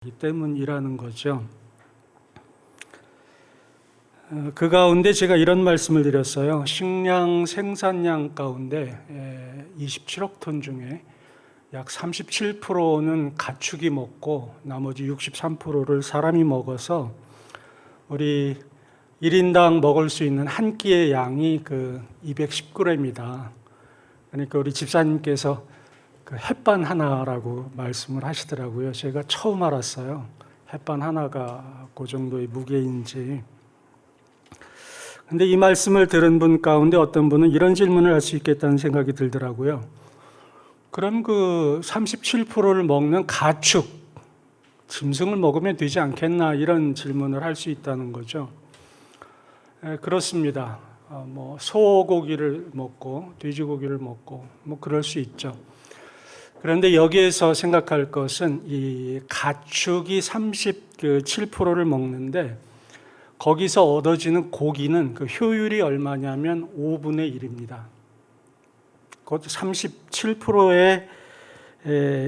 이 때문이라는 거죠. 그 가운데 제가 이런 말씀을 드렸어요. 식량 생산량 가운데 27억 톤 중에 약 37%는 가축이 먹고 나머지 63%를 사람이 먹어서 우리 1인당 먹을 수 있는 한 끼의 양이 210g이다. 그러니까 우리 집사님께서 햇반 하나라고 말씀을 하시더라고요. 제가 처음 알았어요. 햇반 하나가 그 정도의 무게인지. 근데 이 말씀을 들은 분 가운데 어떤 분은 이런 질문을 할 수 있겠다는 생각이 들더라고요. 그럼 37%를 먹는 가축, 짐승을 먹으면 되지 않겠나, 이런 질문을 할 수 있다는 거죠. 그렇습니다. 소고기를 먹고 돼지고기를 먹고 그럴 수 있죠. 그런데 여기에서 생각할 것은 이 가축이 37%를 먹는데 거기서 얻어지는 고기는 그 효율이 얼마냐면 5분의 1입니다. 곧 37%의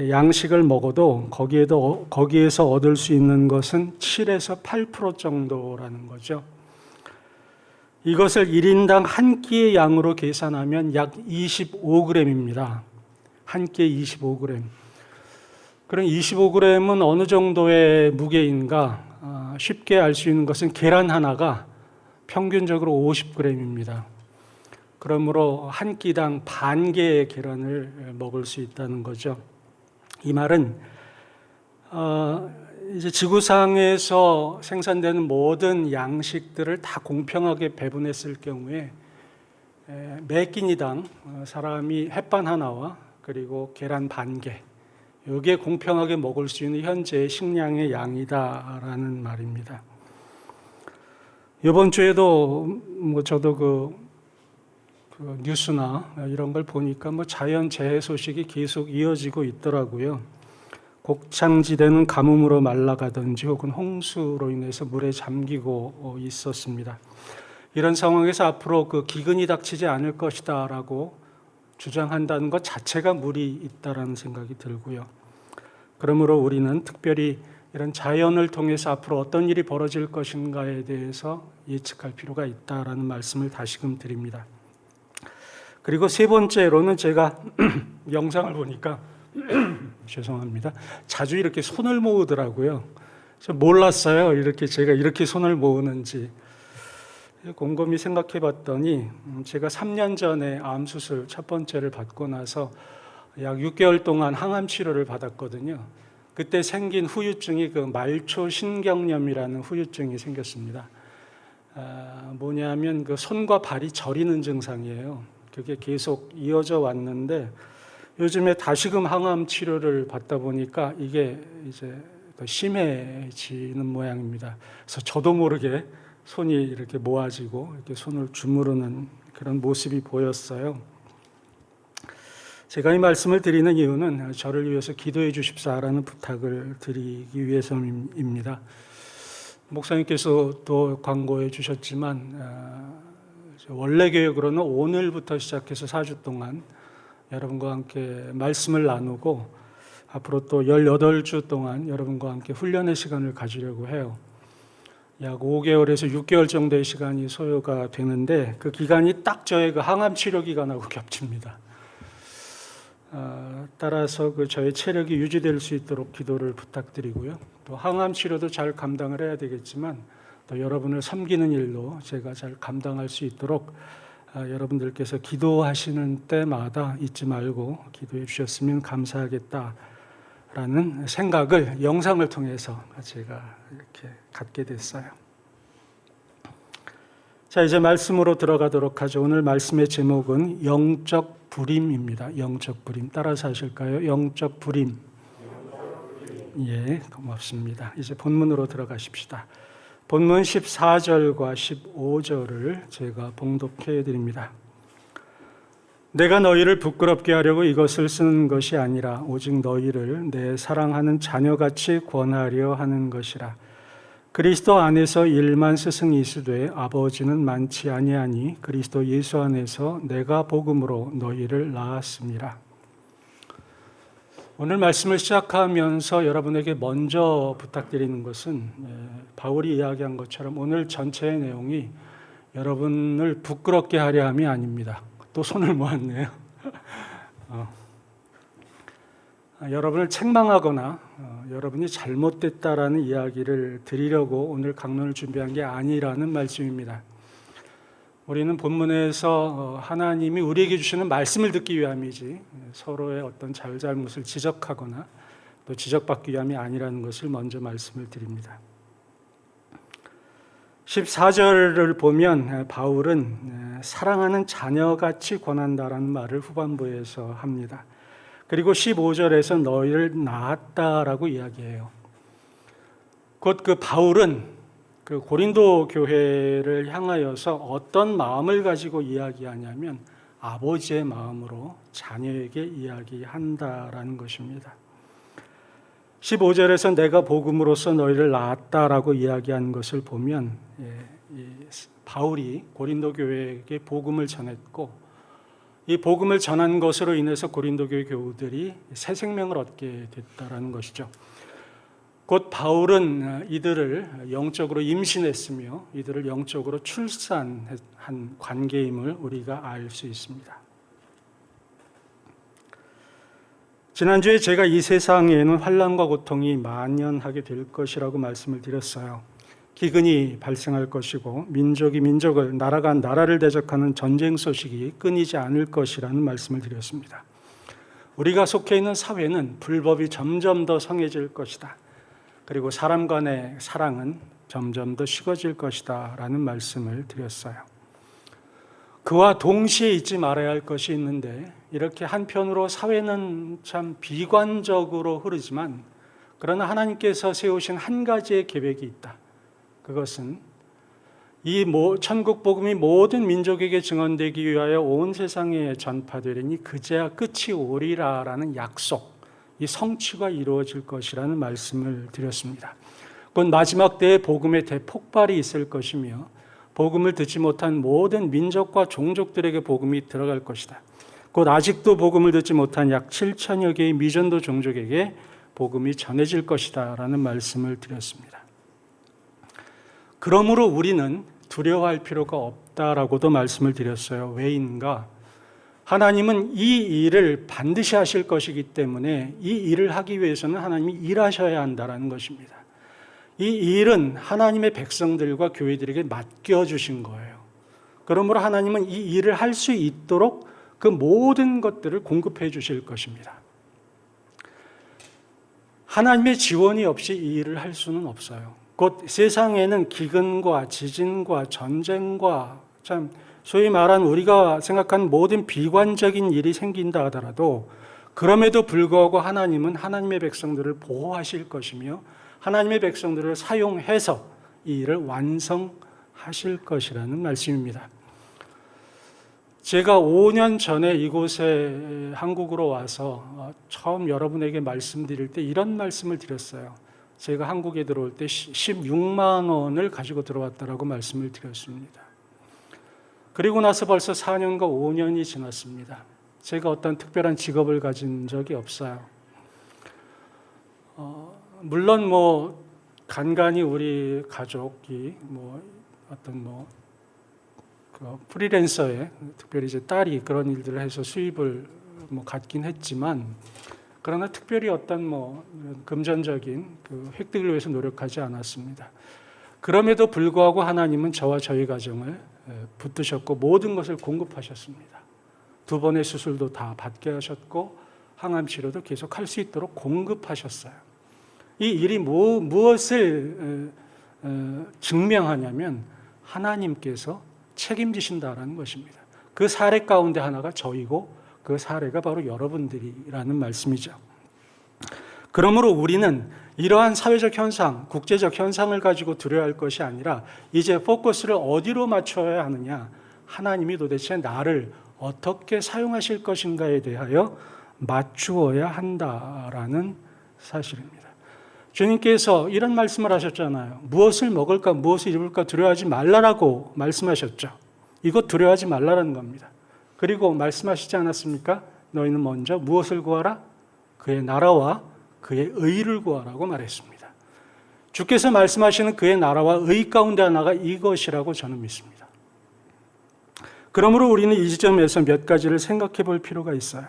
양식을 먹어도 거기에서 얻을 수 있는 것은 7에서 8% 정도라는 거죠. 이것을 1인당 한 끼의 양으로 계산하면 약 25g입니다. 한 끼에 25g. 그럼 25g은 어느 정도의 무게인가? 쉽게 알 수 있는 것은 계란 하나가 평균적으로 50g입니다. 그러므로 한 끼당 반 개의 계란을 먹을 수 있다는 거죠. 이 말은 이제 지구상에서 생산되는 모든 양식들을 다 공평하게 배분했을 경우에 매 끼니당 사람이 햇반 하나와 그리고 계란 반 개, 이게 공평하게 먹을 수 있는 현재의 식량의 양이다라는 말입니다. 이번 주에도 저도 그 뉴스나 이런 걸 보니까 자연 재해 소식이 계속 이어지고 있더라고요. 곡창지대는 가뭄으로 말라가든지 혹은 홍수로 인해서 물에 잠기고 있었습니다. 이런 상황에서 앞으로 기근이 닥치지 않을 것이다라고 주장한다는 것 자체가 무리 있다라는 생각이 들고요. 그러므로 우리는 특별히 이런 자연을 통해서 앞으로 어떤 일이 벌어질 것인가에 대해서 예측할 필요가 있다라는 말씀을 다시금 드립니다. 그리고 세 번째로는 제가 영상을 보니까 죄송합니다. 자주 이렇게 손을 모으더라고요. 몰랐어요. 제가 이렇게 손을 모으는지. 곰곰이 생각해 봤더니 제가 3년 전에 암 수술 첫 번째를 받고 나서 약 6개월 동안 항암 치료를 받았거든요. 그때 생긴 후유증이 말초신경염이라는 후유증이 생겼습니다. 뭐냐면 손과 발이 저리는 증상이에요. 그게 계속 이어져 왔는데 요즘에 다시금 항암 치료를 받다 보니까 이게 이제 더 심해지는 모양입니다. 그래서 저도 모르게 손이 이렇게 모아지고 이렇게 손을 주무르는 그런 모습이 보였어요. 제가 이 말씀을 드리는 이유는 저를 위해서 기도해 주십사라는 부탁을 드리기 위해서입니다. 목사님께서 또 광고해 주셨지만 원래 계획으로는 오늘부터 시작해서 4주 동안 여러분과 함께 말씀을 나누고 앞으로 또 18주 동안 여러분과 함께 훈련의 시간을 가지려고 해요. 약 5개월에서 6개월 정도의 시간이 소요가 되는데 그 기간이 딱 저의 항암 치료 기간하고 겹칩니다. 따라서 저의 체력이 유지될 수 있도록 기도를 부탁드리고요. 또 항암 치료도 잘 감당을 해야 되겠지만 또 여러분을 섬기는 일도 제가 잘 감당할 수 있도록 여러분들께서 기도하시는 때마다 잊지 말고 기도해 주셨으면 감사하겠다라는 생각을 영상을 통해서 제가 이렇게 갖게 됐어요. 자, 이제 말씀으로 들어가도록 하죠. 오늘 말씀의 제목은 영적 불임입니다. 영적 불임. 따라서 하실까요? 영적 불임. 예, 고맙습니다. 이제 본문으로 들어가십시다. 본문 14절과 15절을 제가 봉독해 드립니다. 내가 너희를 부끄럽게 하려고 이것을 쓰는 것이 아니라 오직 너희를 내 사랑하는 자녀같이 권하려 하는 것이라. 그리스도 안에서 일만 스승이 있으되 아버지는 많지 아니하니 그리스도 예수 안에서 내가 복음으로 너희를 낳았습니다. 오늘 말씀을 시작하면서 여러분에게 먼저 부탁드리는 것은 바울이 이야기한 것처럼 오늘 전체의 내용이 여러분을 부끄럽게 하려 함이 아닙니다. 또 손을 모았네요. 여러분을 책망하거나 여러분이 잘못됐다라는 이야기를 드리려고 오늘 강론을 준비한 게 아니라는 말씀입니다. 우리는 본문에서 하나님이 우리에게 주시는 말씀을 듣기 위함이지 서로의 어떤 잘잘못을 지적하거나 또 지적받기 위함이 아니라는 것을 먼저 말씀을 드립니다. 14절을 보면 바울은 사랑하는 자녀같이 권한다라는 말을 후반부에서 합니다. 그리고 15절에서 너희를 낳았다라고 이야기해요. 곧 그 바울은 그 고린도 교회를 향하여서 어떤 마음을 가지고 이야기하냐면 아버지의 마음으로 자녀에게 이야기한다라는 것입니다. 15절에서 내가 복음으로써 너희를 낳았다라고 이야기한 것을 보면 바울이 고린도 교회에게 복음을 전했고 이 복음을 전한 것으로 인해서 고린도 교회 교우들이 새 생명을 얻게 됐다라는 것이죠. 곧 바울은 이들을 영적으로 임신했으며 이들을 영적으로 출산한 관계임을 우리가 알 수 있습니다. 지난주에 제가 이 세상에는 환난과 고통이 만연하게 될 것이라고 말씀을 드렸어요. 기근이 발생할 것이고 민족이 민족을, 나라가 나라를 대적하는 전쟁 소식이 끊이지 않을 것이라는 말씀을 드렸습니다. 우리가 속해 있는 사회는 불법이 점점 더 성해질 것이다. 그리고 사람 간의 사랑은 점점 더 식어질 것이다 라는 말씀을 드렸어요. 그와 동시에 잊지 말아야 할 것이 있는데 이렇게 한편으로 사회는 참 비관적으로 흐르지만 그러나 하나님께서 세우신 한 가지의 계획이 있다. 그것은 이 천국 복음이 모든 민족에게 증언되기 위하여 온 세상에 전파되리니 그제야 끝이 오리라라는 약속, 이 성취가 이루어질 것이라는 말씀을 드렸습니다. 곧 마지막 때에 복음의 대폭발이 있을 것이며 복음을 듣지 못한 모든 민족과 종족들에게 복음이 들어갈 것이다. 곧 아직도 복음을 듣지 못한 약 7천여 개의 미전도 종족에게 복음이 전해질 것이다 라는 말씀을 드렸습니다. 그러므로 우리는 두려워할 필요가 없다라고도 말씀을 드렸어요. 왜인가? 하나님은 이 일을 반드시 하실 것이기 때문에 이 일을 하기 위해서는 하나님이 일하셔야 한다는 것입니다. 이 일은 하나님의 백성들과 교회들에게 맡겨주신 거예요. 그러므로 하나님은 이 일을 할 수 있도록 그 모든 것들을 공급해 주실 것입니다. 하나님의 지원이 없이 이 일을 할 수는 없어요. 곧 세상에는 기근과 지진과 전쟁과 참 소위 말한 우리가 생각하는 모든 비관적인 일이 생긴다 하더라도 그럼에도 불구하고 하나님은 하나님의 백성들을 보호하실 것이며 하나님의 백성들을 사용해서 이 일을 완성하실 것이라는 말씀입니다. 제가 5년 전에 이곳에 한국으로 와서 처음 여러분에게 말씀드릴 때 이런 말씀을 드렸어요. 제가 한국에 들어올 때 16만 원을 가지고 들어왔다라고 말씀을 드렸습니다. 그리고 나서 벌써 4년과 5년이 지났습니다. 제가 어떤 특별한 직업을 가진 적이 없어요. 물론 간간히 우리 가족이 어떤 그 프리랜서에 특별히 이제 딸이 그런 일들을 해서 수입을 갖긴 했지만 그러나 특별히 어떤 금전적인 그 획득을 위해서 노력하지 않았습니다. 그럼에도 불구하고 하나님은 저와 저희 가정을 붙드셨고 모든 것을 공급하셨습니다. 2번의 수술도 다 받게 하셨고 항암 치료도 계속 할 수 있도록 공급하셨어요. 이 일이 무엇을 증명하냐면 하나님께서 책임지신다라는 것입니다. 그 사례 가운데 하나가 저이고 그 사례가 바로 여러분들이라는 말씀이죠. 그러므로 우리는 이러한 사회적 현상, 국제적 현상을 가지고 두려워할 것이 아니라 이제 포커스를 어디로 맞춰야 하느냐, 하나님이 도대체 나를 어떻게 사용하실 것인가에 대하여 맞추어야 한다라는 사실입니다. 주님께서 이런 말씀을 하셨잖아요. 무엇을 먹을까, 무엇을 입을까 두려워하지 말라라고 말씀하셨죠. 이것 두려워하지 말라라는 겁니다. 그리고 말씀하시지 않았습니까? 너희는 먼저 무엇을 구하라? 그의 나라와 그의 의를 구하라고 말했습니다. 주께서 말씀하시는 그의 나라와 의 가운데 하나가 이것이라고 저는 믿습니다. 그러므로 우리는 이 지점에서 몇 가지를 생각해 볼 필요가 있어요.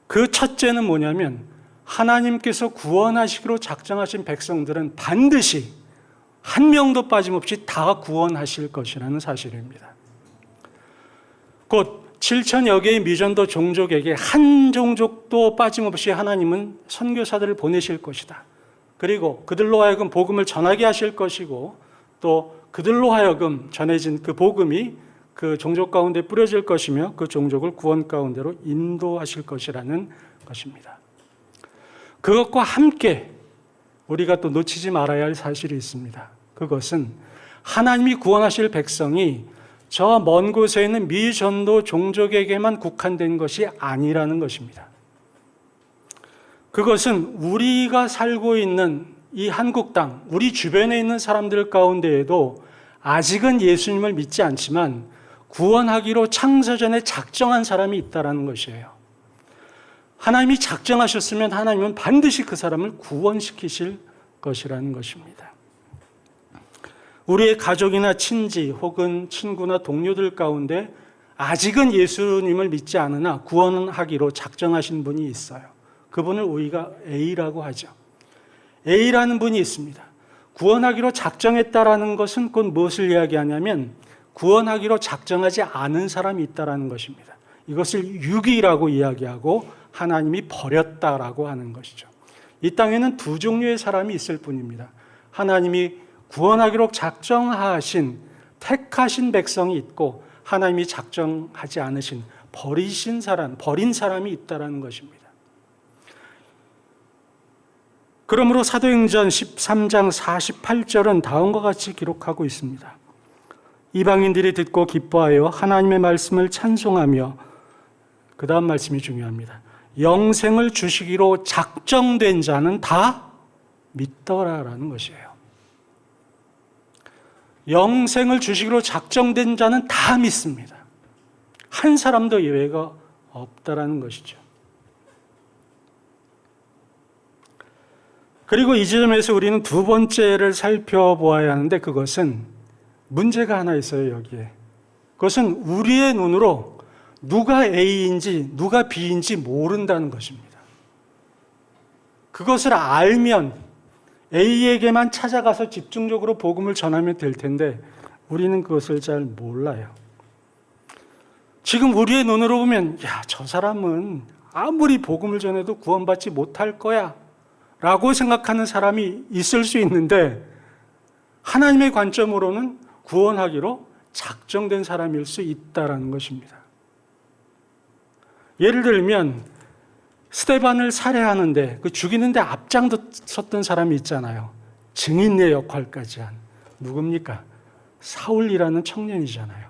그 첫째는 뭐냐면 하나님께서 구원하시기로 작정하신 백성들은 반드시 한 명도 빠짐없이 다 구원하실 것이라는 사실입니다. 곧 7천여 개의 미전도 종족에게 한 종족도 빠짐없이 하나님은 선교사들을 보내실 것이다. 그리고 그들로 하여금 복음을 전하게 하실 것이고 또 그들로 하여금 전해진 그 복음이 그 종족 가운데 뿌려질 것이며 그 종족을 구원 가운데로 인도하실 것이라는 것입니다. 그것과 함께 우리가 또 놓치지 말아야 할 사실이 있습니다. 그것은 하나님이 구원하실 백성이 저 먼 곳에 있는 미전도 종족에게만 국한된 것이 아니라는 것입니다. 그것은 우리가 살고 있는 이 한국 땅, 우리 주변에 있는 사람들 가운데에도 아직은 예수님을 믿지 않지만 구원하기로 창세전에 작정한 사람이 있다는 것이에요. 하나님이 작정하셨으면 하나님은 반드시 그 사람을 구원시키실 것이라는 것입니다. 우리의 가족이나 친지 혹은 친구나 동료들 가운데 아직은 예수님을 믿지 않으나 구원하기로 작정하신 분이 있어요. 그분을 우리가 A라고 하죠. A라는 분이 있습니다. 구원하기로 작정했다라는 것은 곧 무엇을 이야기하냐면 구원하기로 작정하지 않은 사람이 있다는 것입니다. 이것을 유기라고 이야기하고 하나님이 버렸다라고 하는 것이죠. 이 땅에는 두 종류의 사람이 있을 뿐입니다. 하나님이 구원하기로 작정하신 택하신 백성이 있고 하나님이 작정하지 않으신 버린 사람이 있다는 것입니다. 그러므로 사도행전 13장 48절은 다음과 같이 기록하고 있습니다. 이방인들이 듣고 기뻐하여 하나님의 말씀을 찬송하며, 그 다음 말씀이 중요합니다. 영생을 주시기로 작정된 자는 다 믿더라라는 것이에요. 영생을 주시기로 작정된 자는 다 믿습니다. 한 사람도 예외가 없다라는 것이죠. 그리고 이 지점에서 우리는 두 번째를 살펴보아야 하는데 그것은 문제가 하나 있어요, 여기에. 그것은 우리의 눈으로 누가 A인지 누가 B인지 모른다는 것입니다. 그것을 알면 A에게만 찾아가서 집중적으로 복음을 전하면 될 텐데 우리는 그것을 잘 몰라요. 지금 우리의 눈으로 보면 저 사람은 아무리 복음을 전해도 구원받지 못할 거야 라고 생각하는 사람이 있을 수 있는데 하나님의 관점으로는 구원하기로 작정된 사람일 수 있다는 것입니다. 예를 들면 스데반을 살해하는데 그 죽이는데 앞장섰던 사람이 있잖아요. 증인의 역할까지 한 누굽니까? 사울이라는 청년이잖아요.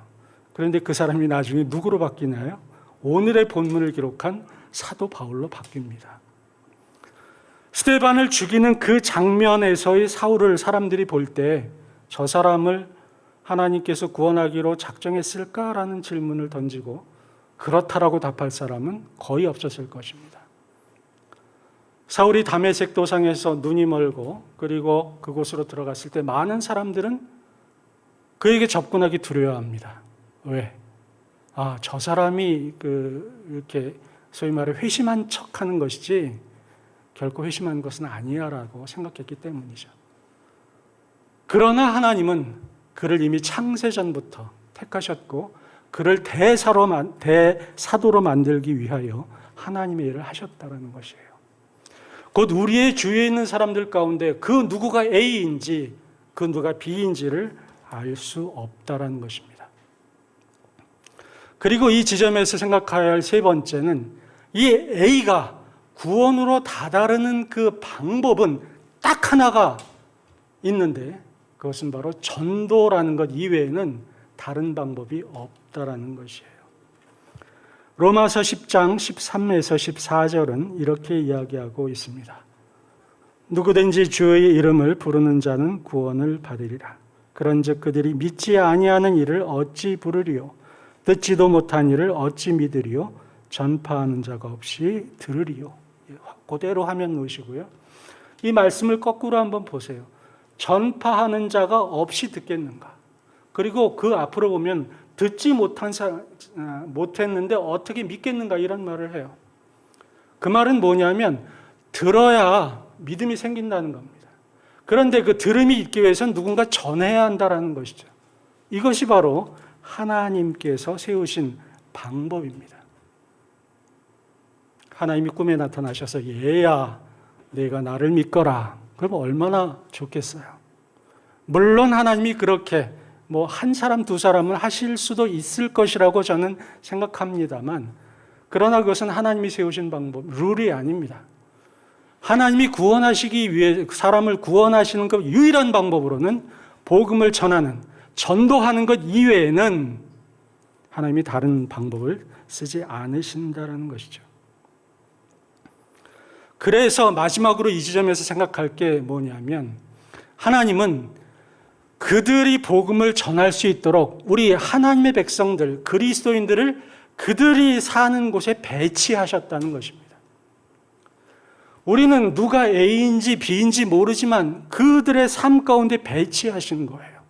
그런데 그 사람이 나중에 누구로 바뀌나요? 오늘의 본문을 기록한 사도 바울로 바뀝니다. 스데반을 죽이는 그 장면에서의 사울을 사람들이 볼 때 저 사람을 하나님께서 구원하기로 작정했을까라는 질문을 던지고 그렇다라고 답할 사람은 거의 없었을 것입니다. 사울이 다메섹 도상에서 눈이 멀고 그리고 그곳으로 들어갔을 때 많은 사람들은 그에게 접근하기 두려워합니다. 왜? 저 사람이 이렇게 소위 말해 회심한 척하는 것이지 결코 회심한 것은 아니야라고 생각했기 때문이죠. 그러나 하나님은 그를 이미 창세전부터 택하셨고 그를 대사도로 만들기 위하여 하나님의 일을 하셨다는 것이에요. 곧 우리의 주위에 있는 사람들 가운데 그 누구가 A인지 그 누가 B인지를 알 수 없다는 것입니다. 그리고 이 지점에서 생각해야 할 세 번째는 이 A가 구원으로 다다르는 그 방법은 딱 하나가 있는데 그것은 바로 전도라는 것 이외에는 다른 방법이 없다라는 것이에요. 로마서 10장 13에서 14절은 이렇게 이야기하고 있습니다. 누구든지 주의 이름을 부르는 자는 구원을 받으리라. 그런즉 그들이 믿지 아니하는 일을 어찌 부르리요? 듣지도 못한 일을 어찌 믿으리요? 전파하는 자가 없이 들으리요. 그대로 화면 놓으시고요. 이 말씀을 거꾸로 한번 보세요. 전파하는 자가 없이 듣겠는가? 그리고 그 앞으로 보면 듣지 못했는데 어떻게 믿겠는가 이런 말을 해요. 그 말은 뭐냐면 들어야 믿음이 생긴다는 겁니다. 그런데 그 들음이 있기 위해서는 누군가 전해야 한다는 것이죠. 이것이 바로 하나님께서 세우신 방법입니다. 하나님이 꿈에 나타나셔서 얘야 내가 나를 믿거라. 그러면 얼마나 좋겠어요. 물론 하나님이 그렇게 한 사람 두 사람은 하실 수도 있을 것이라고 저는 생각합니다만, 그러나 그것은 하나님이 세우신 방법, 룰이 아닙니다. 하나님이 구원하시기 위해 사람을 구원하시는 것 유일한 방법으로는 복음을 전하는, 전도하는 것 이외에는 하나님이 다른 방법을 쓰지 않으신다는 것이죠. 그래서 마지막으로 이 지점에서 생각할 게 뭐냐면, 하나님은 그들이 복음을 전할 수 있도록 우리 하나님의 백성들, 그리스도인들을 그들이 사는 곳에 배치하셨다는 것입니다. 우리는 누가 A인지 B인지 모르지만 그들의 삶 가운데 배치하신 거예요.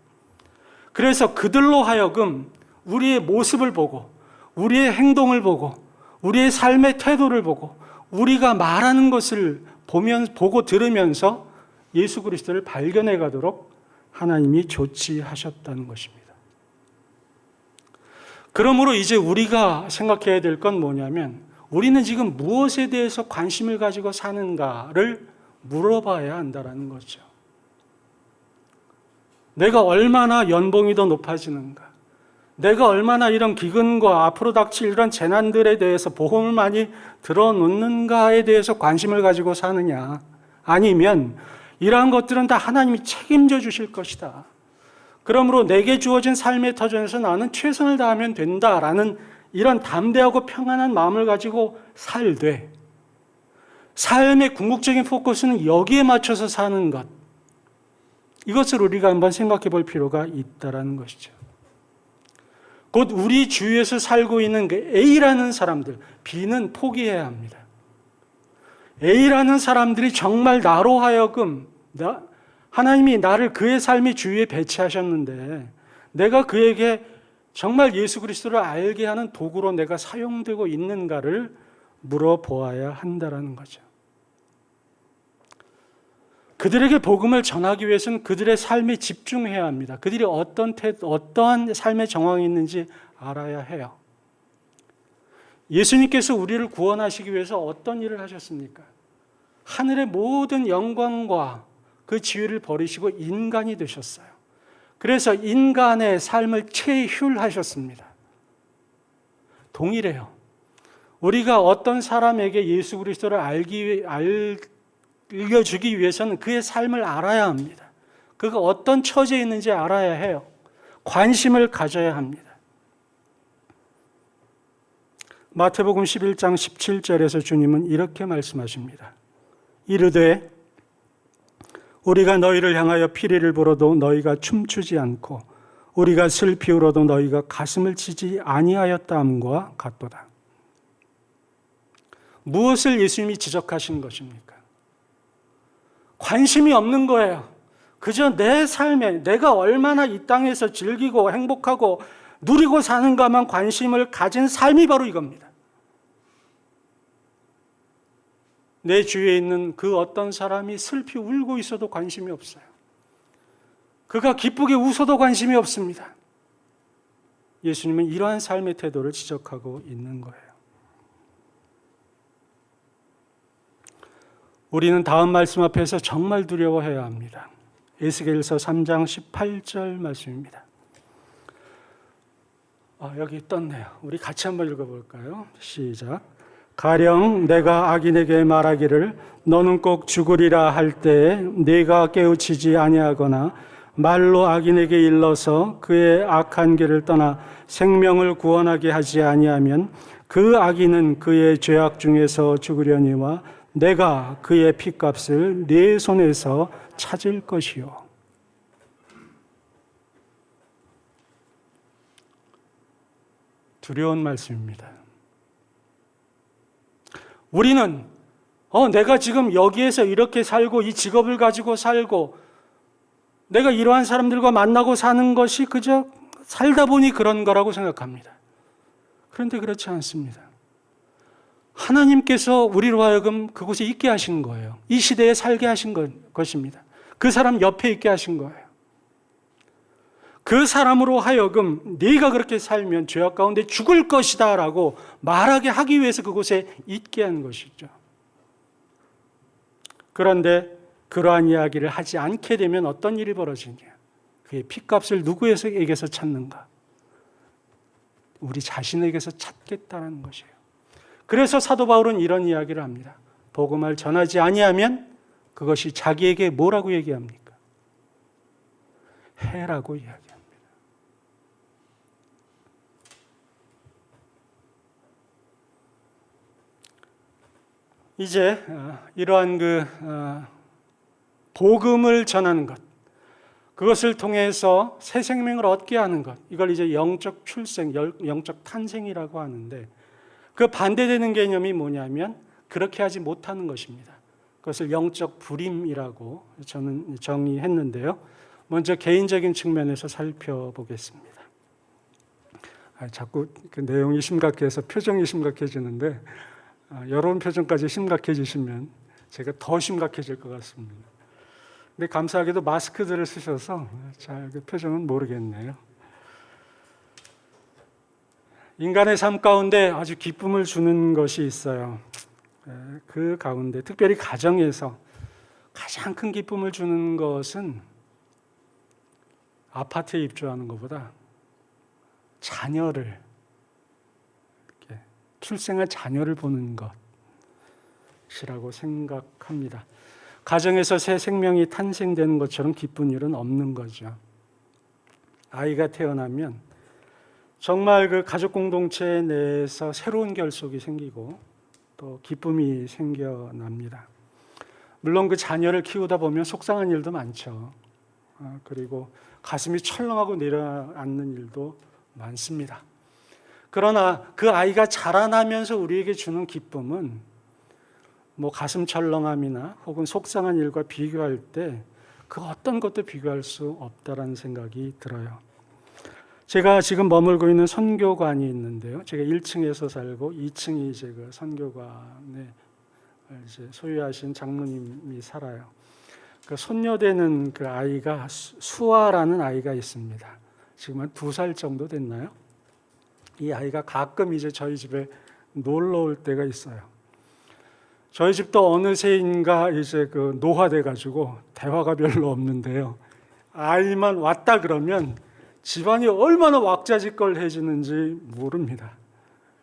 그래서 그들로 하여금 우리의 모습을 보고, 우리의 행동을 보고, 우리의 삶의 태도를 보고, 우리가 말하는 것을 보고 들으면서 예수 그리스도를 발견해 가도록 하나님이 조치하셨다는 것입니다. 그러므로 이제 우리가 생각해야 될 건 뭐냐면, 우리는 지금 무엇에 대해서 관심을 가지고 사는가를 물어봐야 한다는 거죠. 내가 얼마나 연봉이 더 높아지는가? 내가 얼마나 이런 기근과 앞으로 닥칠 이런 재난들에 대해서 보험을 많이 들어놓는가에 대해서 관심을 가지고 사느냐? 아니면 이러한 것들은 다 하나님이 책임져 주실 것이다. 그러므로 내게 주어진 삶의 터전에서 나는 최선을 다하면 된다라는 이런 담대하고 평안한 마음을 가지고 살되, 삶의 궁극적인 포커스는 여기에 맞춰서 사는 것, 이것을 우리가 한번 생각해 볼 필요가 있다는 것이죠. 곧 우리 주위에서 살고 있는 그 A라는 사람들, B는 포기해야 합니다. A라는 사람들이 정말 나로 하여금 하나님이 나를 그의 삶의 주위에 배치하셨는데 내가 그에게 정말 예수 그리스도를 알게 하는 도구로 내가 사용되고 있는가를 물어보아야 한다는 거죠. 그들에게 복음을 전하기 위해서는 그들의 삶에 집중해야 합니다. 그들이 어떠한 삶의 정황이 있는지 알아야 해요. 예수님께서 우리를 구원하시기 위해서 어떤 일을 하셨습니까? 하늘의 모든 영광과 그 지위를 버리시고 인간이 되셨어요. 그래서 인간의 삶을 체휼하셨습니다. 동일해요. 우리가 어떤 사람에게 예수 그리스도를 알려주기 위해서는 그의 삶을 알아야 합니다. 그가 어떤 처지에 있는지 알아야 해요. 관심을 가져야 합니다. 마태복음 11장 17절에서 주님은 이렇게 말씀하십니다. 이르되 우리가 너희를 향하여 피리를 불어도 너희가 춤추지 않고 우리가 슬피 울어도 너희가 가슴을 치지 아니하였다 함과 같도다. 무엇을 예수님이 지적하신 것입니까? 관심이 없는 거예요. 그저 내 삶에 내가 얼마나 이 땅에서 즐기고 행복하고 누리고 사는가만 관심을 가진 삶이 바로 이겁니다. 내 주위에 있는 그 어떤 사람이 슬피 울고 있어도 관심이 없어요. 그가 기쁘게 웃어도 관심이 없습니다. 예수님은 이러한 삶의 태도를 지적하고 있는 거예요. 우리는 다음 말씀 앞에서 정말 두려워해야 합니다. 에스겔서 3장 18절 말씀입니다. 여기 떴네요. 우리 같이 한번 읽어볼까요? 시작. 가령 내가 악인에게 말하기를 너는 꼭 죽으리라 할 때에 네가 깨우치지 아니하거나 말로 악인에게 일러서 그의 악한 길을 떠나 생명을 구원하게 하지 아니하면 그 악인은 그의 죄악 중에서 죽으려니와 내가 그의 핏값을 네 손에서 찾을 것이요. 두려운 말씀입니다. 우리는 내가 지금 여기에서 이렇게 살고 이 직업을 가지고 살고 내가 이러한 사람들과 만나고 사는 것이 그저 살다 보니 그런 거라고 생각합니다. 그런데 그렇지 않습니다. 하나님께서 우리로 하여금 그곳에 있게 하신 거예요. 이 시대에 살게 하신 것입니다. 그 사람 옆에 있게 하신 거예요. 그 사람으로 하여금 네가 그렇게 살면 죄악 가운데 죽을 것이다 라고 말하게 하기 위해서 그곳에 있게 한 것이죠. 그런데 그러한 이야기를 하지 않게 되면 어떤 일이 벌어지냐? 그의 핏값을 누구에게서 찾는가? 우리 자신에게서 찾겠다는 것이에요. 그래서 사도 바울은 이런 이야기를 합니다. 복음을 전하지 아니하면 그것이 자기에게 뭐라고 얘기합니까? 해라고 이야기합니다. 이제 이러한 복음을 전하는 것, 그것을 통해서 새 생명을 얻게 하는 것, 이걸 이제 영적 출생, 영적 탄생이라고 하는데 그 반대되는 개념이 뭐냐면 그렇게 하지 못하는 것입니다. 그것을 영적 불임이라고 저는 정의했는데요. 먼저 개인적인 측면에서 살펴보겠습니다. 자꾸 그 내용이 심각해서 표정이 심각해지는데 여러분 표정까지 심각해지시면 제가 더 심각해질 것 같습니다. 근데 감사하게도 마스크들을 쓰셔서 잘 그 표정은 모르겠네요. 인간의 삶 가운데 아주 기쁨을 주는 것이 있어요. 그 가운데 특별히 가정에서 가장 큰 기쁨을 주는 것은 아파트에 입주하는 것보다 자녀를 출생할 자녀를 보는 것이라고 생각합니다. 가정에서 새 생명이 탄생되는 것처럼 기쁜 일은 없는 거죠. 아이가 태어나면 정말 그 가족 공동체 내에서 새로운 결속이 생기고 또 기쁨이 생겨납니다. 물론 그 자녀를 키우다 보면 속상한 일도 많죠. 그리고 가슴이 철렁하고 내려앉는 일도 많습니다. 그러나 그 아이가 자라나면서 우리에게 주는 기쁨은 뭐 가슴 철렁함이나 혹은 속상한 일과 비교할 때 그 어떤 것도 비교할 수 없다라는 생각이 들어요. 제가 지금 머물고 있는 선교관이 있는데요. 제가 1층에서 살고 2층이 이제 그 선교관에 이제 소유하신 장로님이 살아요. 그 손녀되는 그 아이가 수아라는 아이가 있습니다. 지금 한 2살 정도 됐나요? 이 아이가 가끔 이제 저희 집에 놀러 올 때가 있어요. 저희 집도 어느새인가 이제 그 노화돼 가지고 대화가 별로 없는데요. 아이만 왔다 그러면 집안이 얼마나 왁자지껄해지는지 모릅니다.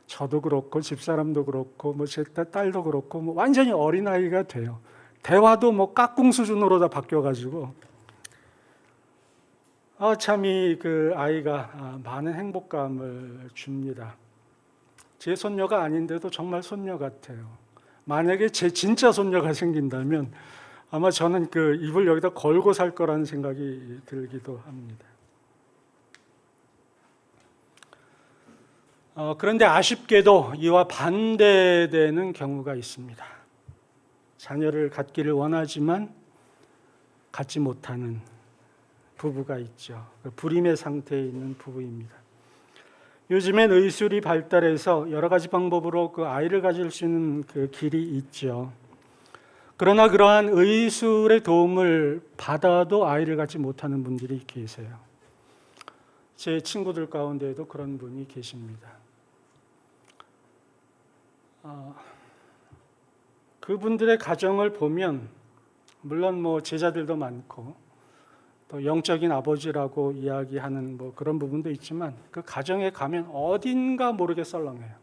저도 그렇고 집사람도 그렇고 뭐 제 딸도 그렇고 뭐 완전히 어린아이가 돼요. 대화도 뭐 깍꿍 수준으로 다 바뀌어가지고 참 이 그 아이가 많은 행복감을 줍니다. 제 손녀가 아닌데도 정말 손녀 같아요. 만약에 제 진짜 손녀가 생긴다면 아마 저는 그 입을 여기다 걸고 살 거라는 생각이 들기도 합니다. 그런데 아쉽게도 이와 반대되는 경우가 있습니다. 자녀를 갖기를 원하지만 갖지 못하는 부부가 있죠. 불임의 상태에 있는 부부입니다. 요즘엔 의술이 발달해서 여러 가지 방법으로 그 아이를 가질 수 있는 그 길이 있죠. 그러나 그러한 의술의 도움을 받아도 아이를 갖지 못하는 분들이 계세요. 제 친구들 가운데에도 그런 분이 계십니다. 그분들의 가정을 보면 물론 뭐 제자들도 많고 또 영적인 아버지라고 이야기하는 뭐 그런 부분도 있지만 그 가정에 가면 어딘가 모르게 썰렁해요.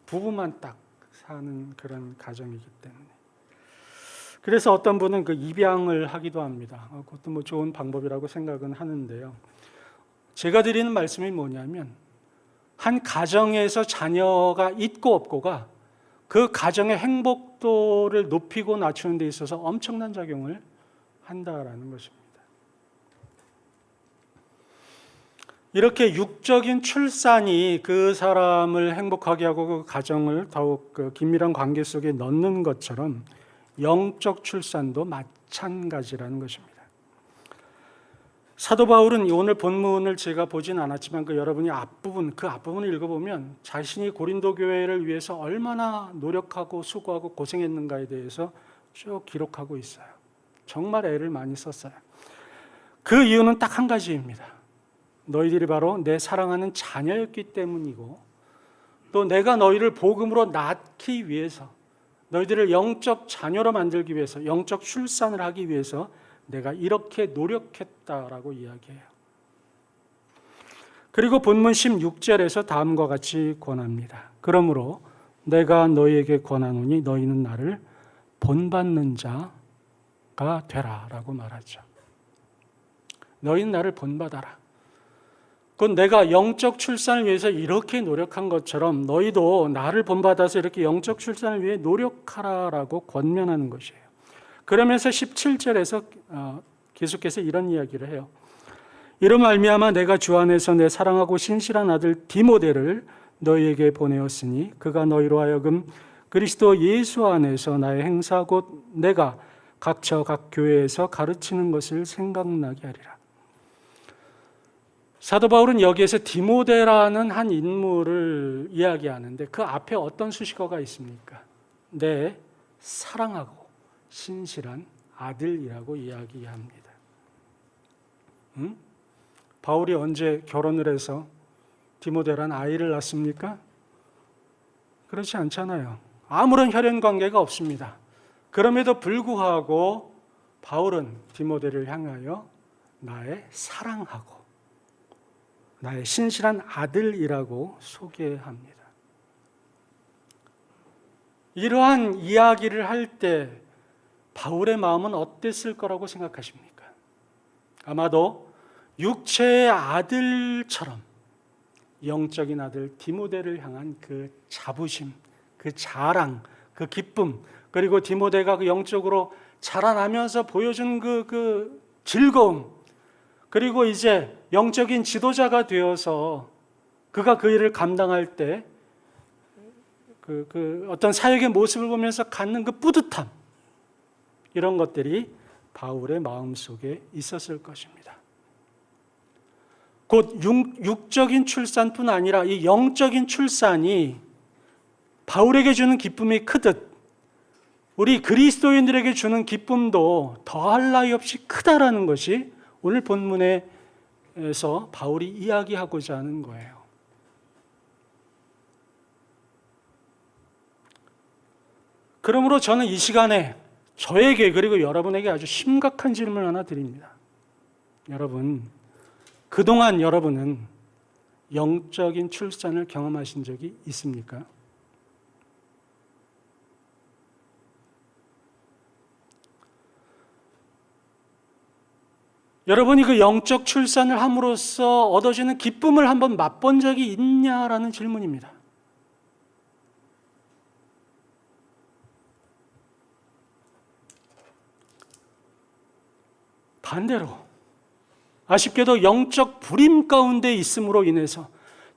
부부만 딱 사는 그런 가정이기 때문에. 그래서 어떤 분은 그 입양을 하기도 합니다. 그것도 뭐 좋은 방법이라고 생각은 하는데요. 제가 드리는 말씀이 뭐냐면 한 가정에서 자녀가 있고 없고가 그 가정의 행복도를 높이고 낮추는 데 있어서 엄청난 작용을 한다라는 것입니다. 이렇게 육적인 출산이 그 사람을 행복하게 하고 그 가정을 더욱 그 긴밀한 관계 속에 넣는 것처럼 영적 출산도 마찬가지라는 것입니다. 사도 바울은 오늘 본문을 제가 보진 않았지만 여러분이 그 앞부분을 읽어보면 자신이 고린도 교회를 위해서 얼마나 노력하고 수고하고 고생했는가에 대해서 쭉 기록하고 있어요. 정말 애를 많이 썼어요. 그 이유는 딱 한 가지입니다. 너희들이 바로 내 사랑하는 자녀였기 때문이고, 또 내가 너희를 복음으로 낳기 위해서, 너희들을 영적 자녀로 만들기 위해서, 영적 출산을 하기 위해서 내가 이렇게 노력했다라고 이야기해요. 그리고 본문 16절에서 다음과 같이 권합니다. 그러므로 내가 너희에게 권하노니 너희는 나를 본받는 자가 되라라고 말하죠. 너희는 나를 본받아라. 그건 내가 영적 출산을 위해서 이렇게 노력한 것처럼 너희도 나를 본받아서 이렇게 영적 출산을 위해 노력하라라고 권면하는 것이에요. 그러면서 17절에서 계속해서 이런 이야기를 해요. 이로 말미암아 내가 주 안에서 내 사랑하고 신실한 아들 디모데를 너희에게 보내었으니 그가 너희로 하여금 그리스도 예수 안에서 나의 행사 곧 내가 각처 각 교회에서 가르치는 것을 생각나게 하리라. 사도 바울은 여기에서 디모데라는 한 인물을 이야기하는데 그 앞에 어떤 수식어가 있습니까? 내 사랑하고 신실한 아들이라고 이야기합니다. 바울이 언제 결혼을 해서 디모데란 아이를 낳습니까? 그렇지 않잖아요. 아무런 혈연 관계가 없습니다. 그럼에도 불구하고 바울은 디모데를 향하여 나의 사랑하고 나의 신실한 아들이라고 소개합니다. 이러한 이야기를 할 때 바울의 마음은 어땠을 거라고 생각하십니까? 아마도 육체의 아들처럼 영적인 아들 디모데를 향한 그 자부심, 그 자랑, 그 기쁨, 그리고 디모데가 그 영적으로 자라나면서 보여준 그 즐거움, 그리고 이제 영적인 지도자가 되어서 그가 그 일을 감당할 때 그 어떤 사역의 모습을 보면서 갖는 그 뿌듯함, 이런 것들이 바울의 마음속에 있었을 것입니다. 곧 육적인 출산뿐 아니라 이 영적인 출산이 바울에게 주는 기쁨이 크듯 우리 그리스도인들에게 주는 기쁨도 더할 나위 없이 크다라는 것이 오늘 본문에서 바울이 이야기하고자 하는 거예요. 그러므로 저는 이 시간에 저에게 그리고 여러분에게 아주 심각한 질문 하나 드립니다. 여러분, 그동안 여러분은 영적인 출산을 경험하신 적이 있습니까? 여러분이 그 영적 출산을 함으로써 얻어지는 기쁨을 한번 맛본 적이 있냐라는 질문입니다. 반대로 아쉽게도 영적 불임 가운데 있음으로 인해서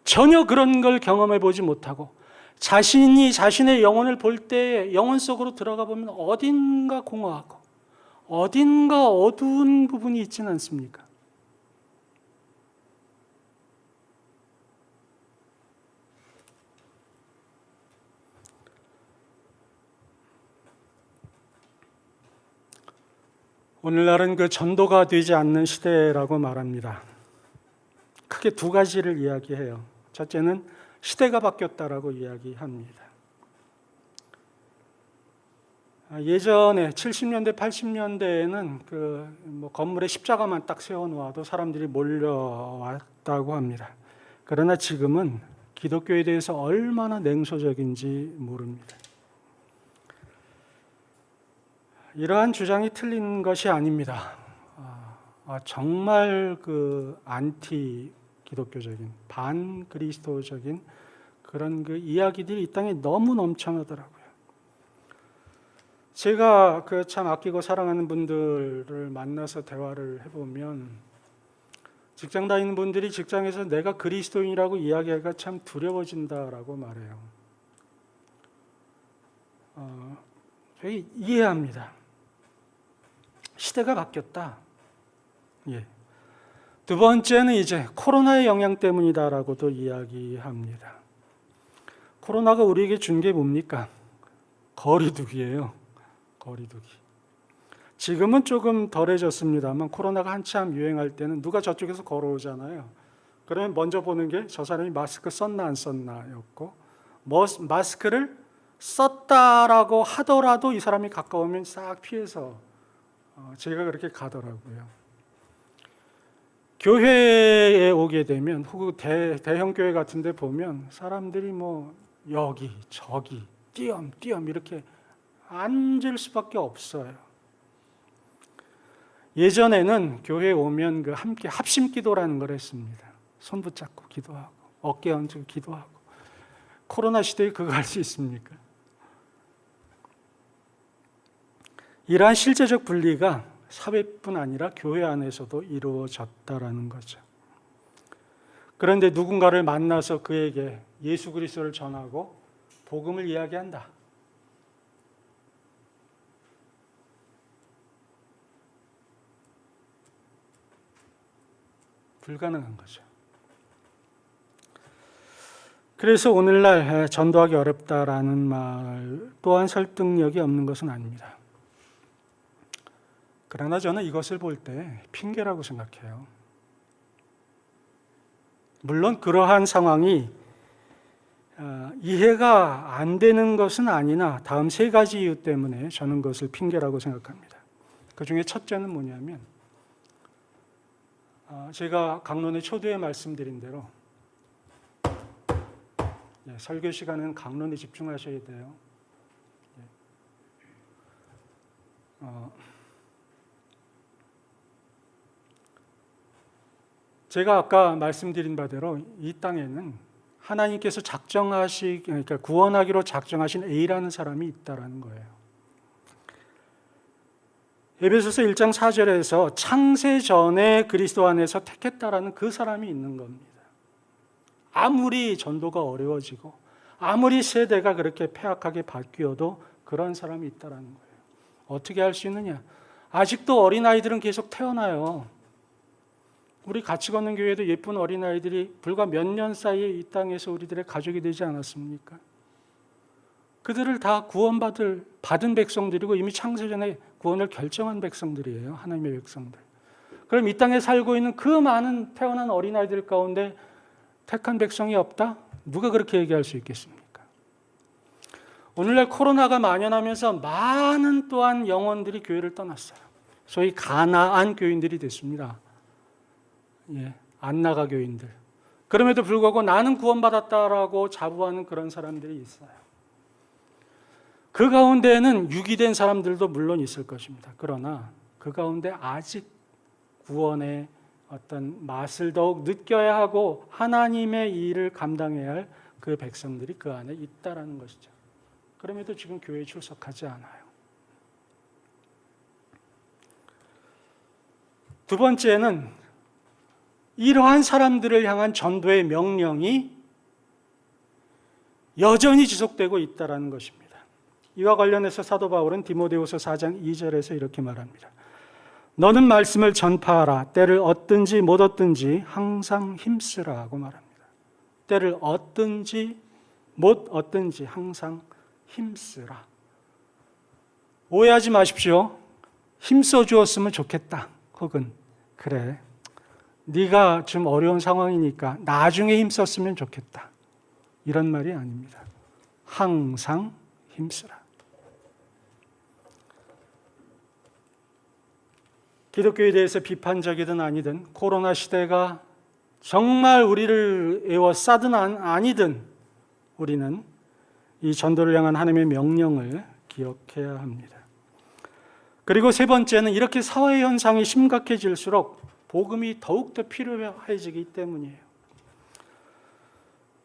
전혀 그런 걸 경험해 보지 못하고 자신이 자신의 영혼을 볼 때 영혼 속으로 들어가 보면 어딘가 공허하고 어딘가 어두운 부분이 있지는 않습니까? 오늘날은 그 전도가 되지 않는 시대라고 말합니다. 크게 두 가지를 이야기해요. 첫째는 시대가 바뀌었다라고 이야기합니다. 예전에 70년대, 80년대에는 건물에 십자가만 딱 세워놓아도 사람들이 몰려왔다고 합니다. 그러나 지금은 기독교에 대해서 얼마나 냉소적인지 모릅니다. 이러한 주장이 틀린 것이 아닙니다. 정말 그 안티 기독교적인, 반 그리스도적인 그런 그 이야기들이 이 땅에 너무 넘쳐나더라고요. 제가 참 아끼고 사랑하는 분들을 만나서 대화를 해보면 직장 다니는 분들이 직장에서 내가 그리스도인이라고 이야기하기가 참 두려워진다라고 말해요. 저희 이해합니다. 시대가 바뀌었다. 예. 두 번째는 이제 코로나의 영향 때문이다라고도 이야기합니다. 코로나가 우리에게 준 게 뭡니까? 거리두기예요. 거리두기. 지금은 조금 덜해졌습니다만 코로나가 한참 유행할 때는 누가 저쪽에서 걸어오잖아요. 그러면 먼저 보는 게 저 사람이 마스크 썼나 안 썼나였고, 마스크를 썼다라고 하더라도 이 사람이 가까우면 싹 피해서 제가 그렇게 가더라고요. 교회에 오게 되면 혹은 대형 교회 같은 데 보면 사람들이 뭐 여기 저기 띄엄띄엄 이렇게 앉을 수밖에 없어요. 예전에는 교회에 오면 그 함께 합심 기도라는 걸 했습니다. 손 붙잡고 기도하고 어깨 얹고 기도하고. 코로나 시대에 그거 할 수 있습니까? 이러한 실제적 분리가 사회뿐 아니라 교회 안에서도 이루어졌다라는 거죠. 그런데 누군가를 만나서 그에게 예수 그리스도를 전하고 복음을 이야기한다. 불가능한 거죠. 그래서 오늘날 전도하기 어렵다라는 말 또한 설득력이 없는 것은 아닙니다. 그러나 저는 이것을 볼 때 핑계라고 생각해요. 물론 그러한 상황이 이해가 안 되는 것은 아니나 다음 세 가지 이유 때문에 저는 그것을 핑계라고 생각합니다. 그 중에 첫째는 뭐냐면 제가 강론의 초두에 말씀드린 대로 설교 시간은 강론에 집중하셔야 돼요. 제가 아까 말씀드린 바대로 이 땅에는 하나님께서 그러니까 구원하기로 작정하신 A라는 사람이 있다라는 거예요. 에베소서 1장 4절에서 창세 전에 그리스도 안에서 택했다라는 그 사람이 있는 겁니다. 아무리 전도가 어려워지고 아무리 세대가 그렇게 폐악하게 바뀌어도 그런 사람이 있다라는 거예요. 어떻게 할 수 있느냐? 아직도 어린아이들은 계속 태어나요. 우리 같이 걷는 교회도 예쁜 어린아이들이 불과 몇 년 사이에 이 땅에서 우리들의 가족이 되지 않았습니까? 그들을 다 받은 백성들이고 이미 창세전에 구원을 결정한 백성들이에요. 하나님의 백성들. 그럼 이 땅에 살고 있는 그 많은 태어난 어린아이들 가운데 택한 백성이 없다? 누가 그렇게 얘기할 수 있겠습니까? 오늘날 코로나가 만연하면서 많은 또한 영혼들이 교회를 떠났어요. 소위 가나안 교인들이 됐습니다. 안 나가 교인들. 그럼에도 불구하고 나는 구원받았다라고 자부하는 그런 사람들이 있어요. 그 가운데에는 유기된 사람들도 물론 있을 것입니다. 그러나 그 가운데 아직 구원의 어떤 맛을 더욱 느껴야 하고 하나님의 일을 감당해야 할 그 백성들이 그 안에 있다라는 것이죠. 그럼에도 지금 교회에 출석하지 않아요. 두 번째는 이러한 사람들을 향한 전도의 명령이 여전히 지속되고 있다는 것입니다. 이와 관련해서 사도 바울은 디모데후서 4장 2절에서 이렇게 말합니다. 너는 말씀을 전파하라. 때를 얻든지 못 얻든지 항상 힘쓰라 하고 말합니다. 때를 얻든지 못 얻든지 항상 힘쓰라. 오해하지 마십시오. 힘써 주었으면 좋겠다. 혹은 그래, 네가 좀 어려운 상황이니까 나중에 힘썼으면 좋겠다. 이런 말이 아닙니다. 항상 힘쓰라. 기독교에 대해서 비판적이든 아니든 코로나 시대가 정말 우리를 에워싸든 아니든 우리는 이 전도를 향한 하나님의 명령을 기억해야 합니다. 그리고 세 번째는 이렇게 사회 현상이 심각해질수록 복음이 더욱더 필요해지기 때문이에요.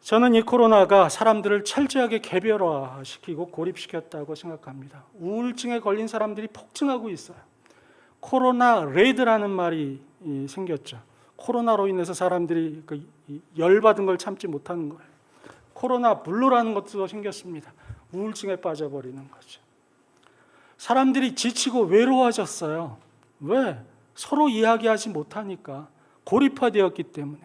저는 이 코로나가 사람들을 철저하게 개별화시키고 고립시켰다고 생각합니다. 우울증에 걸린 사람들이 폭증하고 있어요. 코로나 레드라는 말이 생겼죠. 코로나로 인해서 사람들이 열받은 걸 참지 못하는 거예요. 코로나 블루라는 것도 생겼습니다. 우울증에 빠져버리는 거죠. 사람들이 지치고 외로워졌어요. 왜? 서로 이야기하지 못하니까. 고립화되었기 때문에.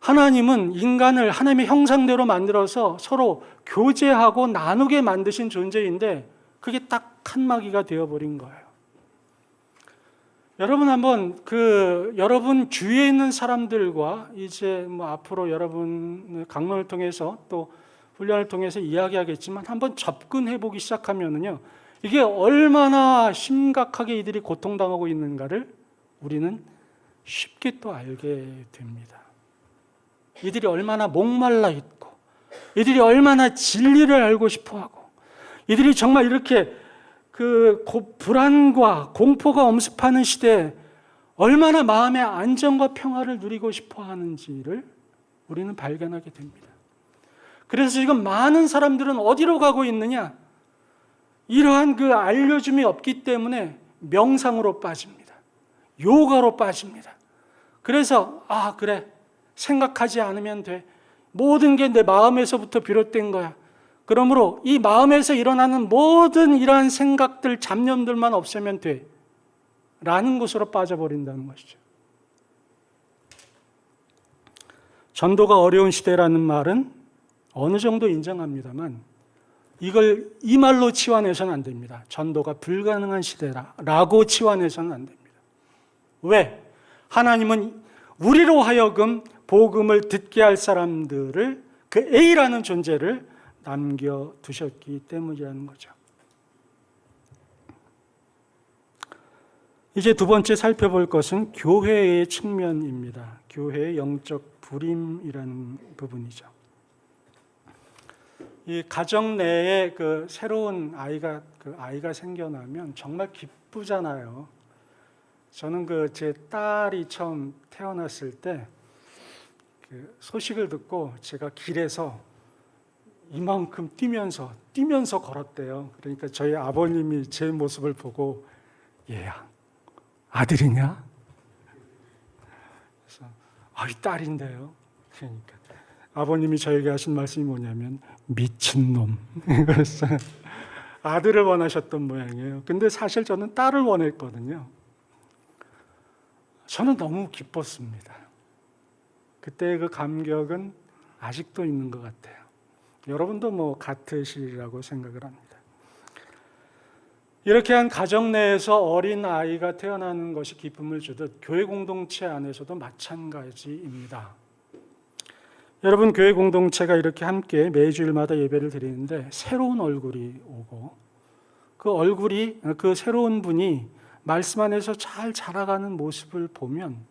하나님은 인간을 하나님의 형상대로 만들어서 서로 교제하고 나누게 만드신 존재인데 그게 딱 칸막이가 되어버린 거예요. 여러분 한번 여러분 주위에 있는 사람들과 이제 앞으로 여러분 강론을 통해서 또 훈련을 통해서 이야기하겠지만 한번 접근해 보기 시작하면은요, 이게 얼마나 심각하게 이들이 고통당하고 있는가를 우리는 쉽게 또 알게 됩니다. 이들이 얼마나 목말라 있고, 이들이 얼마나 진리를 알고 싶어하고, 이들이 정말 이렇게 불안과 공포가 엄습하는 시대에 얼마나 마음의 안정과 평화를 누리고 싶어하는지를 우리는 발견하게 됩니다. 그래서 지금 많은 사람들은 어디로 가고 있느냐? 이러한 알려줌이 없기 때문에 명상으로 빠집니다. 요가로 빠집니다. 그래서 그래, 생각하지 않으면 돼. 모든 게 내 마음에서부터 비롯된 거야. 그러므로 이 마음에서 일어나는 모든 이러한 생각들, 잡념들만 없애면 돼. 라는 곳으로 빠져버린다는 것이죠. 전도가 어려운 시대라는 말은 어느 정도 인정합니다만 이걸 이 말로 치환해서는 안 됩니다. 전도가 불가능한 시대라고 치환해서는 안 됩니다. 왜? 하나님은 우리로 하여금 복음을 듣게 할 사람들을 그 A라는 존재를 남겨두셨기 때문이라는 거죠. 이제 두 번째 살펴볼 것은 교회의 측면입니다. 교회의 영적 불임이라는 부분이죠. 이 가정 내에 새로운 아이가 생겨나면 정말 기쁘잖아요. 저는 제 딸이 처음 태어났을 때 소식을 듣고 제가 길에서 이만큼 뛰면서 걸었대요. 그러니까 저희 아버님이 제 모습을 보고 얘야, 아들이냐? 그래서 이 딸인데요. 그러니까 아버님이 저에게 하신 말씀이 뭐냐면 미친놈. 그래서 아들을 원하셨던 모양이에요. 근데 사실 저는 딸을 원했거든요. 저는 너무 기뻤습니다. 그때의 그 감격은 아직도 있는 것 같아요. 여러분도 같으시리라고 생각을 합니다. 이렇게 한 가정 내에서 어린 아이가 태어나는 것이 기쁨을 주듯 교회 공동체 안에서도 마찬가지입니다. 여러분, 교회 공동체가 이렇게 함께 매주일마다 예배를 드리는데 새로운 얼굴이 오고 그 새로운 분이 말씀 안에서 잘 자라가는 모습을 보면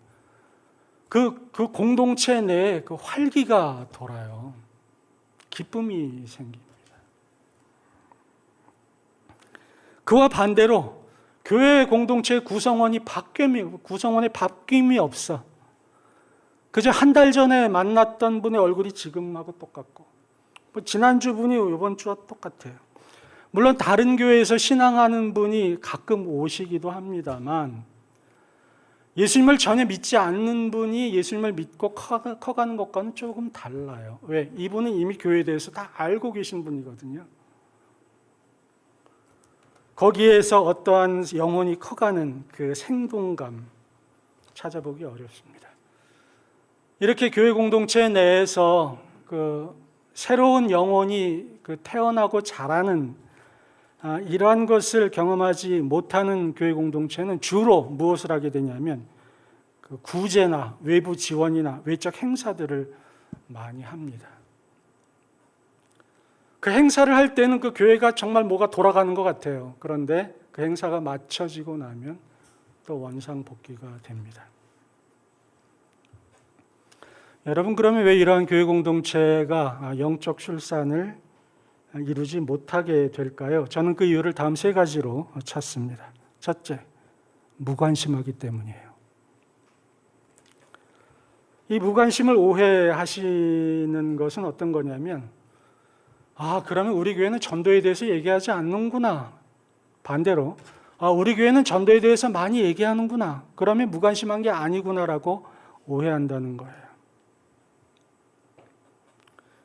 그 공동체 내에 활기가 돌아요. 기쁨이 생깁니다. 그와 반대로 교회 공동체의 구성원의 바뀜이 없어. 그저 한 달 전에 만났던 분의 얼굴이 지금하고 똑같고, 지난주 분이 이번 주와 똑같아요. 물론 다른 교회에서 신앙하는 분이 가끔 오시기도 합니다만 예수님을 전혀 믿지 않는 분이 예수님을 믿고 커가는 것과는 조금 달라요. 왜? 이분은 이미 교회에 대해서 다 알고 계신 분이거든요. 거기에서 어떠한 영혼이 커가는 그 생동감 찾아보기 어렵습니다. 이렇게 교회 공동체 내에서 새로운 영혼이 태어나고 자라는 이러한 것을 경험하지 못하는 교회 공동체는 주로 무엇을 하게 되냐면 구제나 외부 지원이나 외적 행사들을 많이 합니다. 그 행사를 할 때는 그 교회가 정말 뭐가 돌아가는 것 같아요. 그런데 그 행사가 마쳐지고 나면 또 원상복귀가 됩니다. 여러분, 그러면 왜 이러한 교회 공동체가 영적 출산을 이루지 못하게 될까요? 저는 그 이유를 다음 세 가지로 찾습니다. 첫째, 무관심하기 때문이에요. 이 무관심을 오해하시는 것은 어떤 거냐면, 그러면 우리 교회는 전도에 대해서 얘기하지 않는구나. 반대로, 우리 교회는 전도에 대해서 많이 얘기하는구나. 그러면 무관심한 게 아니구나라고 오해한다는 거예요.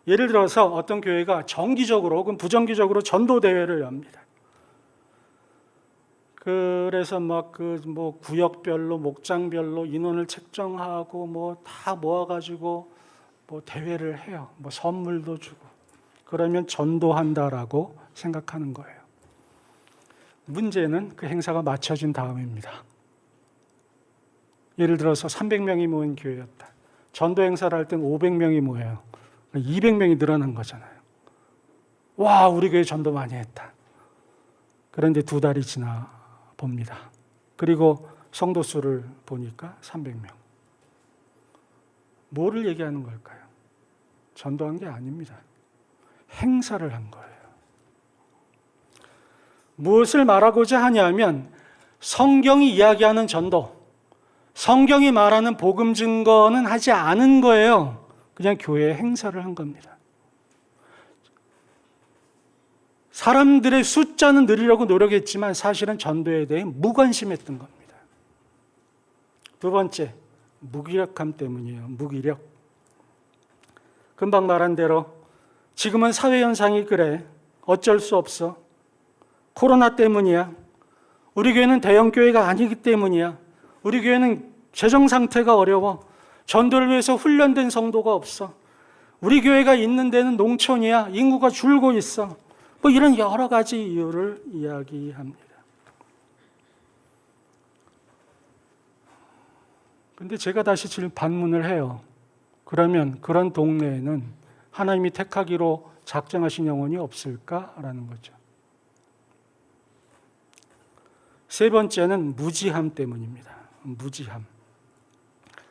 예를 들어서 어떤 교회가 정기적으로 혹은 부정기적으로 전도 대회를 엽니다. 그래서 막 구역별로 목장별로 인원을 책정하고 다 모아가지고 대회를 해요. 선물도 주고. 그러면 전도한다라고 생각하는 거예요. 문제는 그 행사가 마쳐진 다음입니다. 예를 들어서 300명이 모인 교회였다. 전도 행사를 할 때는 500명이 모여요. 200명이 늘어난 거잖아요. 와, 우리 교회 전도 많이 했다. 그런데 2달이 지나 봅니다. 그리고 성도 수를 보니까 300명. 뭐를 얘기하는 걸까요? 전도한 게 아닙니다. 행사를 한 거예요. 무엇을 말하고자 하냐면 성경이 이야기하는 전도, 성경이 말하는 복음 증거는 하지 않은 거예요. 그냥 교회의 행사를 한 겁니다. 사람들의 숫자는 늘리려고 노력했지만 사실은 전도에 대해 무관심했던 겁니다. 두 번째, 무기력함 때문이에요. 무기력. 금방 말한 대로 지금은 사회현상이 그래. 어쩔 수 없어. 코로나 때문이야. 우리 교회는 대형교회가 아니기 때문이야. 우리 교회는 재정 상태가 어려워. 전도를 위해서 훈련된 성도가 없어. 우리 교회가 있는 데는 농촌이야. 인구가 줄고 있어. 이런 여러 가지 이유를 이야기합니다. 근데 제가 다시 지금 반문을 해요. 그러면 그런 동네에는 하나님이 택하기로 작정하신 영혼이 없을까라는 거죠. 세 번째는 무지함 때문입니다. 무지함.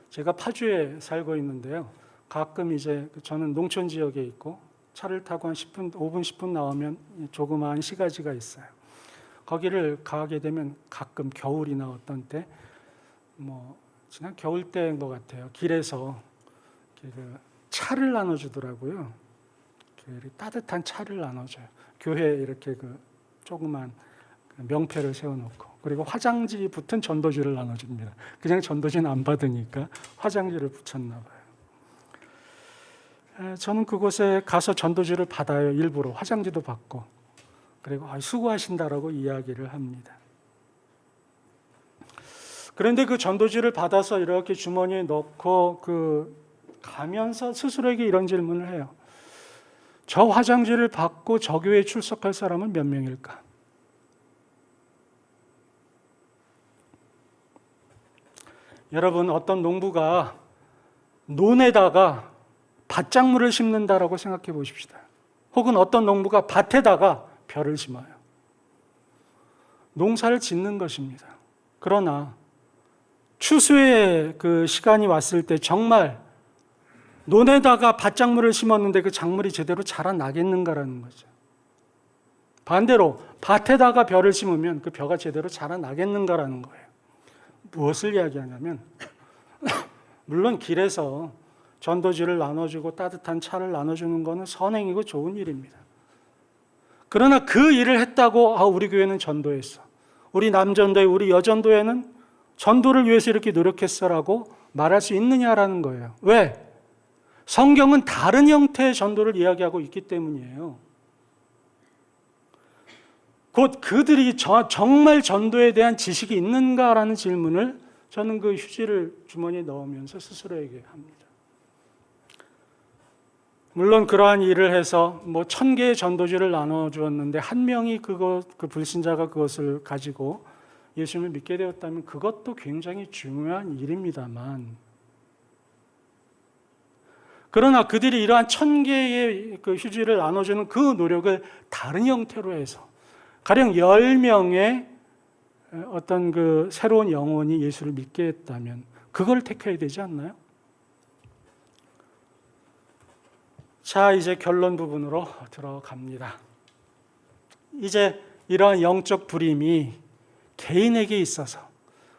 제가 파주에 살고 있는데요. 가끔 이제 저는 농촌 지역에 있고 차를 타고 한 10분, 5분, 10분 나오면 조그마한 시가지가 있어요. 거기를 가게 되면 가끔 겨울이나 어떤 때, 지난 겨울 때인 것 같아요. 길에서 차를 나눠주더라고요. 따뜻한 차를 나눠줘요. 교회에 이렇게 조그만 명패를 세워놓고, 그리고 화장지 붙은 전도지를 나눠줍니다. 그냥 전도지는 안 받으니까 화장지를 붙였나 봐요. 저는 그곳에 가서 전도지를 받아요. 일부러 화장지도 받고, 그리고 수고하신다라고 이야기를 합니다. 그런데 그 전도지를 받아서 이렇게 주머니에 넣고 가면서 스스로에게 이런 질문을 해요. 저 화장지를 받고 저 교회에 출석할 사람은 몇 명일까? 여러분, 어떤 농부가 논에다가 밭작물을 심는다라고 생각해 보십시다. 혹은 어떤 농부가 밭에다가 벼를 심어요. 농사를 짓는 것입니다. 그러나 추수의 그 시간이 왔을 때 정말 논에다가 밭작물을 심었는데 그 작물이 제대로 자라나겠는가라는 거죠. 반대로 밭에다가 벼를 심으면 그 벼가 제대로 자라나겠는가라는 거예요. 무엇을 이야기하냐면 물론 길에서 전도지를 나눠주고 따뜻한 차를 나눠주는 것은 선행이고 좋은 일입니다. 그러나 그 일을 했다고 우리 교회는 전도했어. 우리 남전도회, 우리 여전도회는 전도를 위해서 이렇게 노력했어라고 말할 수 있느냐라는 거예요. 왜? 성경은 다른 형태의 전도를 이야기하고 있기 때문이에요. 곧 그들이 정말 전도에 대한 지식이 있는가라는 질문을 저는 그 휴지를 주머니에 넣으면서 스스로에게 합니다. 물론 그러한 일을 해서 1000개의 전도지를 나눠주었는데 한 명이 그 불신자가 그것을 가지고 예수님을 믿게 되었다면 그것도 굉장히 중요한 일입니다만, 그러나 그들이 이러한 1000개의 그 휴지를 나눠주는 그 노력을 다른 형태로 해서 가령 10명의 어떤 그 새로운 영혼이 예수를 믿게 했다면 그걸 택해야 되지 않나요? 자, 이제 결론 부분으로 들어갑니다. 이제 이러한 영적 불임이 개인에게 있어서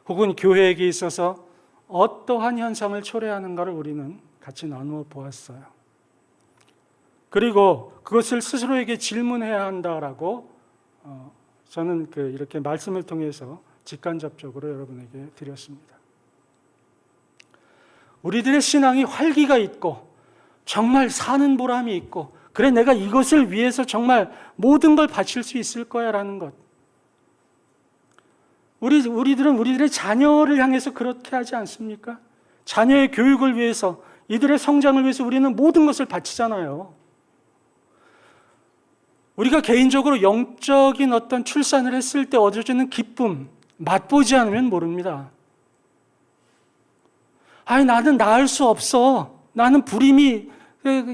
혹은 교회에게 있어서 어떠한 현상을 초래하는가를 우리는 같이 나누어 보았어요. 그리고 그것을 스스로에게 질문해야 한다라고 저는 이렇게 말씀을 통해서 직간접적으로 여러분에게 드렸습니다. 우리들의 신앙이 활기가 있고 정말 사는 보람이 있고, 그래 내가 이것을 위해서 정말 모든 걸 바칠 수 있을 거야 라는 것. 우리들은 우리들의 자녀를 향해서 그렇게 하지 않습니까? 자녀의 교육을 위해서, 이들의 성장을 위해서 우리는 모든 것을 바치잖아요. 우리가 개인적으로 영적인 어떤 출산을 했을 때 얻어지는 기쁨, 맛보지 않으면 모릅니다. 나는 낳을 수 없어. 나는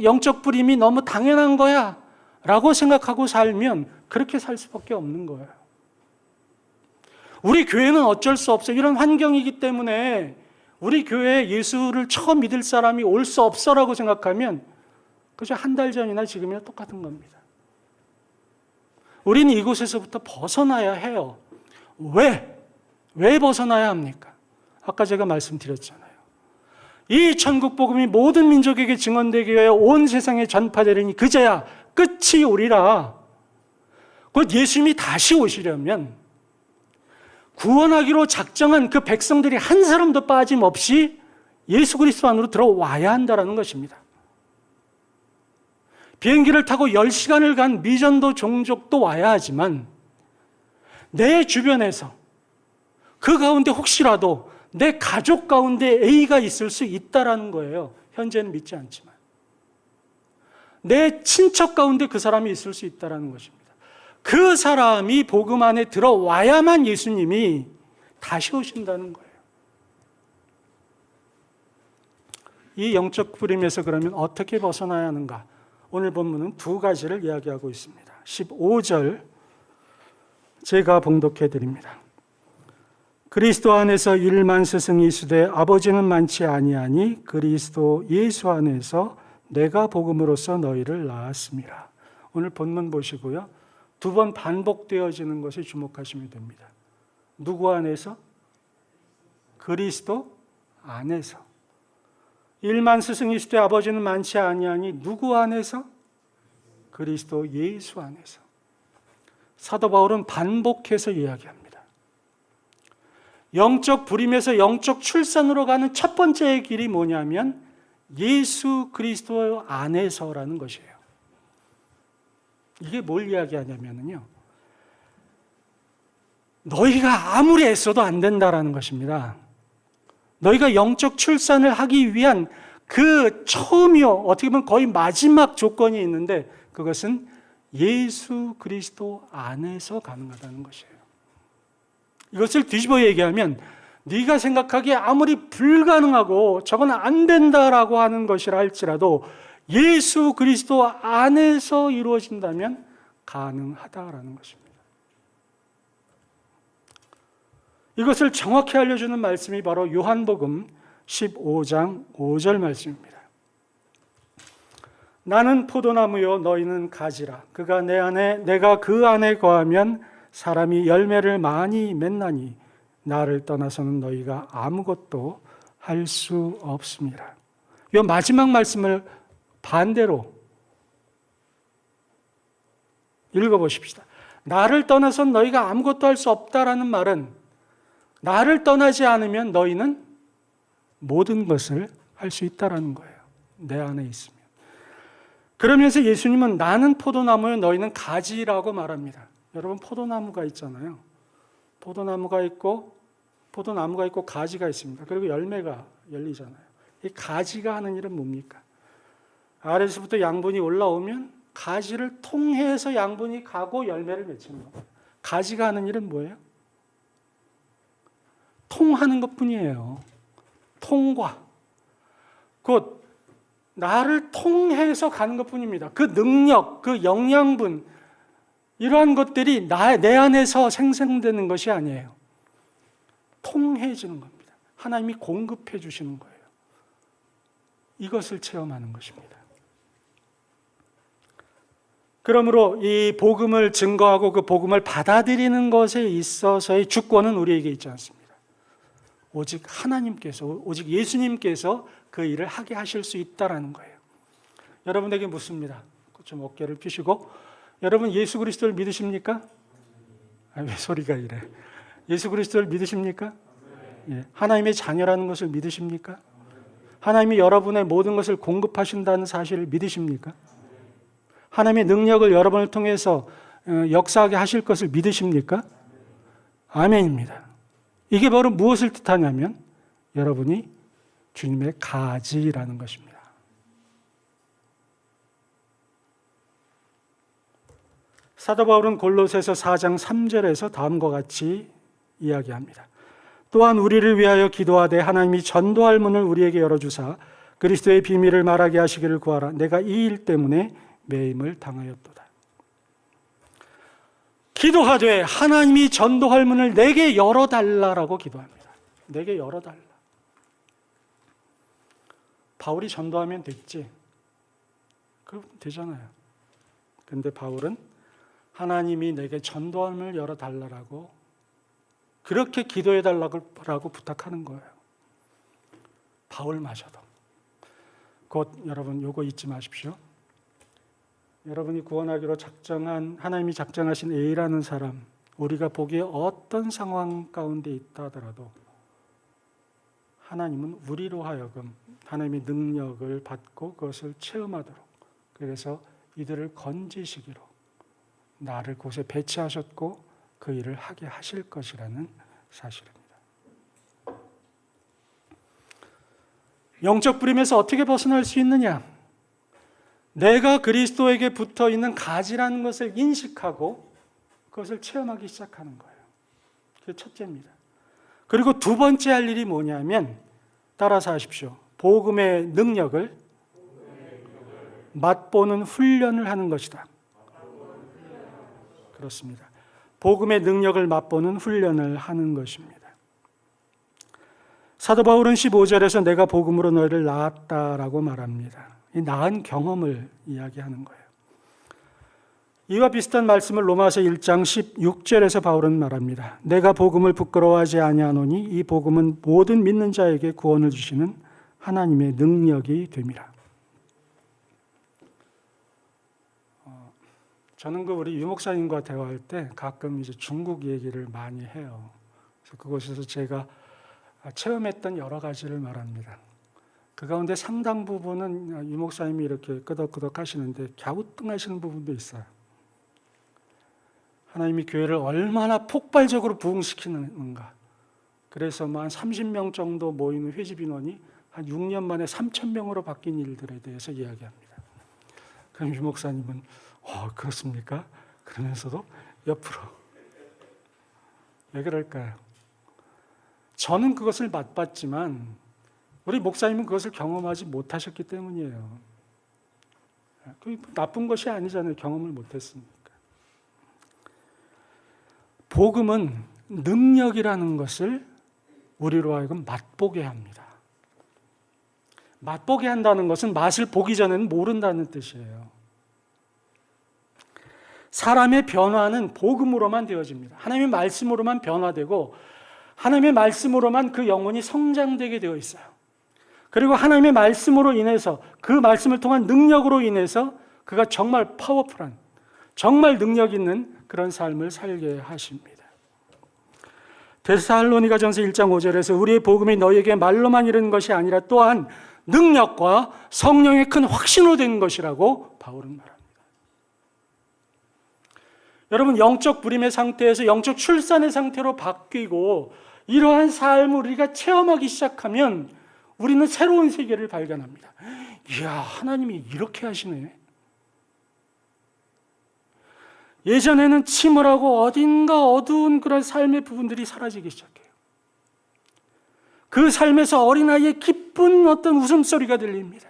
영적 불임이 너무 당연한 거야 라고 생각하고 살면 그렇게 살 수밖에 없는 거예요. 우리 교회는 어쩔 수 없어. 이런 환경이기 때문에 우리 교회에 예수를 처음 믿을 사람이 올 수 없어라고 생각하면 그저 한 달 전이나 지금이나 똑같은 겁니다. 우리는 이곳에서부터 벗어나야 해요. 왜 벗어나야 합니까? 아까 제가 말씀드렸잖아요. 이 천국 복음이 모든 민족에게 증언되기 위하여 온 세상에 전파되리니 그제야 끝이 오리라. 곧 예수님이 다시 오시려면 구원하기로 작정한 그 백성들이 한 사람도 빠짐없이 예수 그리스도 안으로 들어와야 한다는 것입니다. 비행기를 타고 10시간을 간 미전도 종족도 와야 하지만 내 주변에서 그 가운데 혹시라도 내 가족 가운데 A가 있을 수 있다라는 거예요. 현재는 믿지 않지만. 내 친척 가운데 그 사람이 있을 수 있다라는 것입니다. 그 사람이 복음 안에 들어와야만 예수님이 다시 오신다는 거예요. 이 영적 불임에서 그러면 어떻게 벗어나야 하는가? 오늘 본문은 두 가지를 이야기하고 있습니다. 15절 제가 봉독해 드립니다. 그리스도 안에서 일만 스승이 있으되 아버지는 많지 아니하니 그리스도 예수 안에서 내가 복음으로써 너희를 낳았습니다. 오늘 본문 보시고요. 두 번 반복되어지는 것에 주목하시면 됩니다. 누구 안에서? 그리스도 안에서. 일만 스승이 있으되 아버지는 많지 아니하니 누구 안에서? 그리스도 예수 안에서. 사도 바울은 반복해서 이야기합니다. 영적 불임에서 영적 출산으로 가는 첫 번째 길이 뭐냐면 예수 그리스도 안에서라는 것이에요. 이게 뭘 이야기하냐면요, 너희가 아무리 애써도 안 된다라는 것입니다. 너희가 영적 출산을 하기 위한 그 처음이요, 어떻게 보면 거의 마지막 조건이 있는데 그것은 예수 그리스도 안에서 가능하다는 것이에요. 이것을 뒤집어 얘기하면 네가 생각하기에 아무리 불가능하고 저건 안 된다라고 하는 것이라 할지라도 예수 그리스도 안에서 이루어진다면 가능하다라는 것입니다. 이것을 정확히 알려주는 말씀이 바로 요한복음 15장 5절 말씀입니다. 나는 포도나무요 너희는 가지라. 그가 내 안에 내가 그 안에 거하면 사람이 열매를 많이 맺나니 나를 떠나서는 너희가 아무것도 할 수 없습니다. 이 마지막 말씀을 반대로 읽어보십시다. 나를 떠나서는 너희가 아무것도 할 수 없다라는 말은 나를 떠나지 않으면 너희는 모든 것을 할 수 있다라는 거예요. 내 안에 있으면. 그러면서 예수님은 나는 포도나무요 너희는 가지라고 말합니다. 여러분 포도나무가 있잖아요. 포도나무가 있고 가지가 있습니다. 그리고 열매가 열리잖아요. 이 가지가 하는 일은 뭡니까? 아래서부터 양분이 올라오면 가지를 통해서 양분이 가고 열매를 맺히는 겁니다. 가지가 하는 일은 뭐예요? 통하는 것뿐이에요. 통과. 곧 나를 통해서 가는 것뿐입니다. 그 능력, 그 영양분, 이러한 것들이 내 안에서 생성되는 것이 아니에요. 통해지는 겁니다. 하나님이 공급해 주시는 거예요. 이것을 체험하는 것입니다. 그러므로 이 복음을 증거하고 그 복음을 받아들이는 것에 있어서의 주권은 우리에게 있지 않습니다. 오직 하나님께서, 오직 예수님께서 그 일을 하게 하실 수 있다는 거예요. 여러분에게 묻습니다. 좀 어깨를 펴시고, 여러분 예수 그리스도를 믿으십니까? 왜 소리가 이래? 예수 그리스도를 믿으십니까? 예. 하나님의 자녀라는 것을 믿으십니까? 하나님이 여러분의 모든 것을 공급하신다는 사실을 믿으십니까? 하나님의 능력을 여러분을 통해서 역사하게 하실 것을 믿으십니까? 아멘입니다. 이게 바로 무엇을 뜻하냐면 여러분이 주님의 가지라는 것입니다. 사도 바울은 골로새서 4장 3절에서 다음과 같이 이야기합니다. 또한 우리를 위하여 기도하되 하나님이 전도할 문을 우리에게 열어주사 그리스도의 비밀을 말하게 하시기를 구하라. 내가 이 일 때문에 매임을 당하였도다. 기도하되 하나님이 전도할 문을 내게 열어달라라고 기도합니다. 내게 열어달라. 바울이 전도하면 됐지. 그럼 되잖아요. 근데 바울은 하나님이 내게 전도할 문을 열어달라고 그렇게 기도해달라고 부탁하는 거예요. 바울마저도. 곧 여러분 요거 잊지 마십시오. 여러분이 구원하기로 작정한 하나님이 작정하신 A라는 사람, 우리가 보기에 어떤 상황 가운데 있다 하더라도 하나님은 우리로 하여금 하나님의 능력을 받고 그것을 체험하도록, 그래서 이들을 건지시기로 나를 곳에 배치하셨고 그 일을 하게 하실 것이라는 사실입니다. 영적 부림에서 어떻게 벗어날 수 있느냐? 내가 그리스도에게 붙어 있는 가지라는 것을 인식하고 그것을 체험하기 시작하는 거예요. 그게 첫째입니다. 그리고 두 번째 할 일이 뭐냐면 따라서 하십시오. 복음의 능력을 맛보는 훈련을 하는 것이다. 그렇습니다. 복음의 능력을 맛보는 훈련을 하는 것입니다. 사도 바울은 15절에서 내가 복음으로 너희를 낳았다라고 말합니다. 이 낳은 경험을 이야기하는 거예요. 이와 비슷한 말씀을 로마서 1장 16절에서 바울은 말합니다. 내가 복음을 부끄러워하지 아니하노니 이 복음은 모든 믿는 자에게 구원을 주시는 하나님의 능력이 됨이라. 저는 우리 유목사님과 대화할 때 가끔 이제 중국 얘기를 많이 해요. 그래서 그곳에서 제가 체험했던 여러 가지를 말합니다. 그 가운데 상당 부분은 유목사님이 이렇게 끄덕끄덕 하시는데 갸우뚱하시는 부분도 있어요. 하나님이 교회를 얼마나 폭발적으로 부흥시키는가. 그래서 한 30명 정도 모이는 회집 인원이 한 6년 만에 3,000명으로 바뀐 일들에 대해서 이야기합니다. 그럼 유목사님은 그렇습니까? 그러면서도 옆으로 왜 그럴까요? 저는 그것을 맛봤지만 우리 목사님은 그것을 경험하지 못하셨기 때문이에요. 그게 나쁜 것이 아니잖아요. 경험을 못했으니까. 복음은 능력이라는 것을 우리로 하여금 맛보게 합니다. 맛보게 한다는 것은 맛을 보기 전에는 모른다는 뜻이에요. 사람의 변화는 복음으로만 되어집니다. 하나님의 말씀으로만 변화되고 하나님의 말씀으로만 그 영혼이 성장되게 되어 있어요. 그리고 하나님의 말씀으로 인해서 그 말씀을 통한 능력으로 인해서 그가 정말 파워풀한, 정말 능력 있는 그런 삶을 살게 하십니다. 데살로니가전서 1장 5절에서 우리의 복음이 너희에게 말로만 이르는 것이 아니라 또한 능력과 성령의 큰 확신으로 된 것이라고 바울은 말합니다. 여러분, 영적 불임의 상태에서 영적 출산의 상태로 바뀌고 이러한 삶을 우리가 체험하기 시작하면 우리는 새로운 세계를 발견합니다. 이야, 하나님이 이렇게 하시네. 예전에는 침울하고 어딘가 어두운 그런 삶의 부분들이 사라지기 시작해요. 그 삶에서 어린아이의 기쁜 어떤 웃음소리가 들립니다.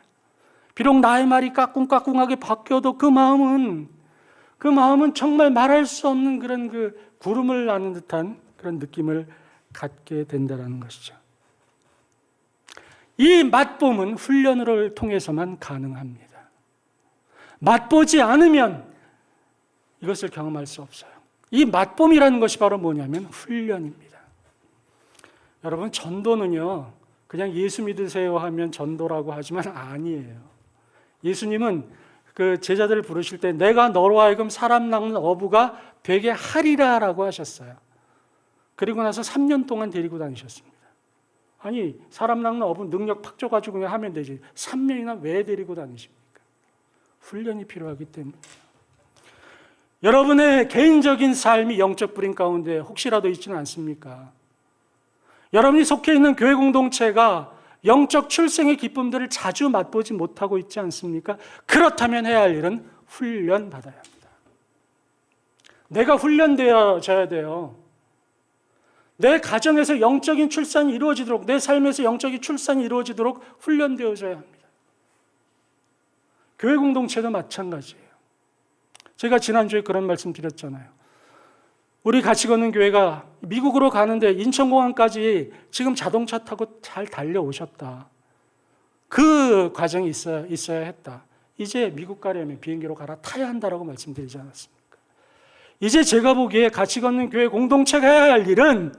비록 나의 말이 까꿍까꿍하게 바뀌어도 그 마음은 정말 말할 수 없는 그런 그 구름을 나는 듯한 그런 느낌을 갖게 된다는 것이죠. 이 맛봄은 훈련을 통해서만 가능합니다. 맛보지 않으면 이것을 경험할 수 없어요. 이 맛봄이라는 것이 바로 뭐냐면 훈련입니다. 여러분, 전도는요, 그냥 예수 믿으세요 하면 전도라고 하지만 아니에요. 예수님은 그 제자들을 부르실 때 내가 너로 하여금 사람 낚는 어부가 되게 하리라라고 하셨어요. 그리고 나서 3년 동안 데리고 다니셨습니다. 아니 사람 낚는 어부 능력 팍 줘가지고 그냥 하면 되지 3년이나 왜 데리고 다니십니까? 훈련이 필요하기 때문에. 여러분의 개인적인 삶이 영적 불임 가운데 혹시라도 있지는 않습니까? 여러분이 속해 있는 교회 공동체가 영적 출생의 기쁨들을 자주 맛보지 못하고 있지 않습니까? 그렇다면 해야 할 일은 훈련 받아야 합니다. 내가 훈련되어져야 돼요. 내 가정에서 영적인 출산이 이루어지도록, 내 삶에서 영적인 출산이 이루어지도록 훈련되어져야 합니다. 교회 공동체도 마찬가지예요. 제가 지난주에 그런 말씀 드렸잖아요. 우리 같이 걷는 교회가 미국으로 가는데 인천공항까지 지금 자동차 타고 잘 달려오셨다. 그 과정이 있어야 했다. 이제 미국 가려면 비행기로 갈아타야 한다라고 말씀드리지 않았습니까? 이제 제가 보기에 같이 걷는 교회 공동체가 해야 할 일은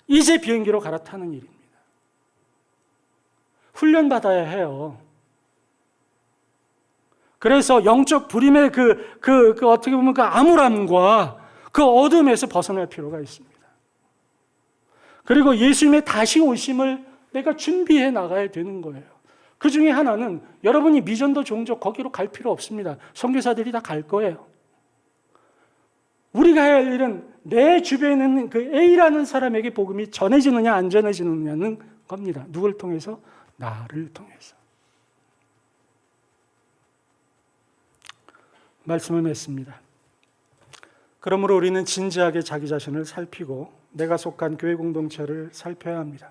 이제 비행기로 갈아타는 일입니다. 훈련받아야 해요. 그래서 영적 불임의 어떻게 보면 그 암울함과 그 어둠에서 벗어날 필요가 있습니다. 그리고 예수님의 다시 오심을 내가 준비해 나가야 되는 거예요. 그 중에 하나는 여러분이 미전도 종족 거기로 갈 필요 없습니다. 선교사들이 다 갈 거예요. 우리가 해야 할 일은 내 주변에 있는 그 A라는 사람에게 복음이 전해지느냐 안 전해지느냐는 겁니다. 누굴 통해서? 나를 통해서. 말씀을 맺습니다. 그러므로 우리는 진지하게 자기 자신을 살피고 내가 속한 교회 공동체를 살펴야 합니다.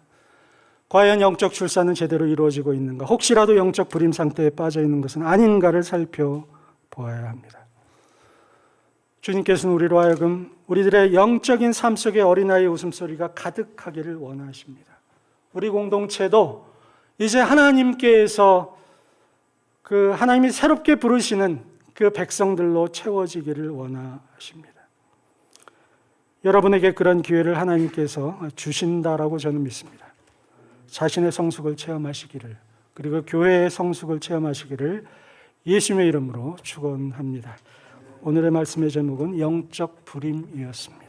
과연 영적 출산은 제대로 이루어지고 있는가? 혹시라도 영적 불임 상태에 빠져 있는 것은 아닌가를 살펴보아야 합니다. 주님께서는 우리로 하여금 우리들의 영적인 삶 속에 어린아이의 웃음소리가 가득하기를 원하십니다. 우리 공동체도 이제 하나님께서 그 하나님이 새롭게 부르시는 그 백성들로 채워지기를 원하십니다. 여러분에게 그런 기회를 하나님께서 주신다라고 저는 믿습니다. 자신의 성숙을 체험하시기를, 그리고 교회의 성숙을 체험하시기를 예수님의 이름으로 축원합니다. 오늘의 말씀의 제목은 영적 불임이었습니다.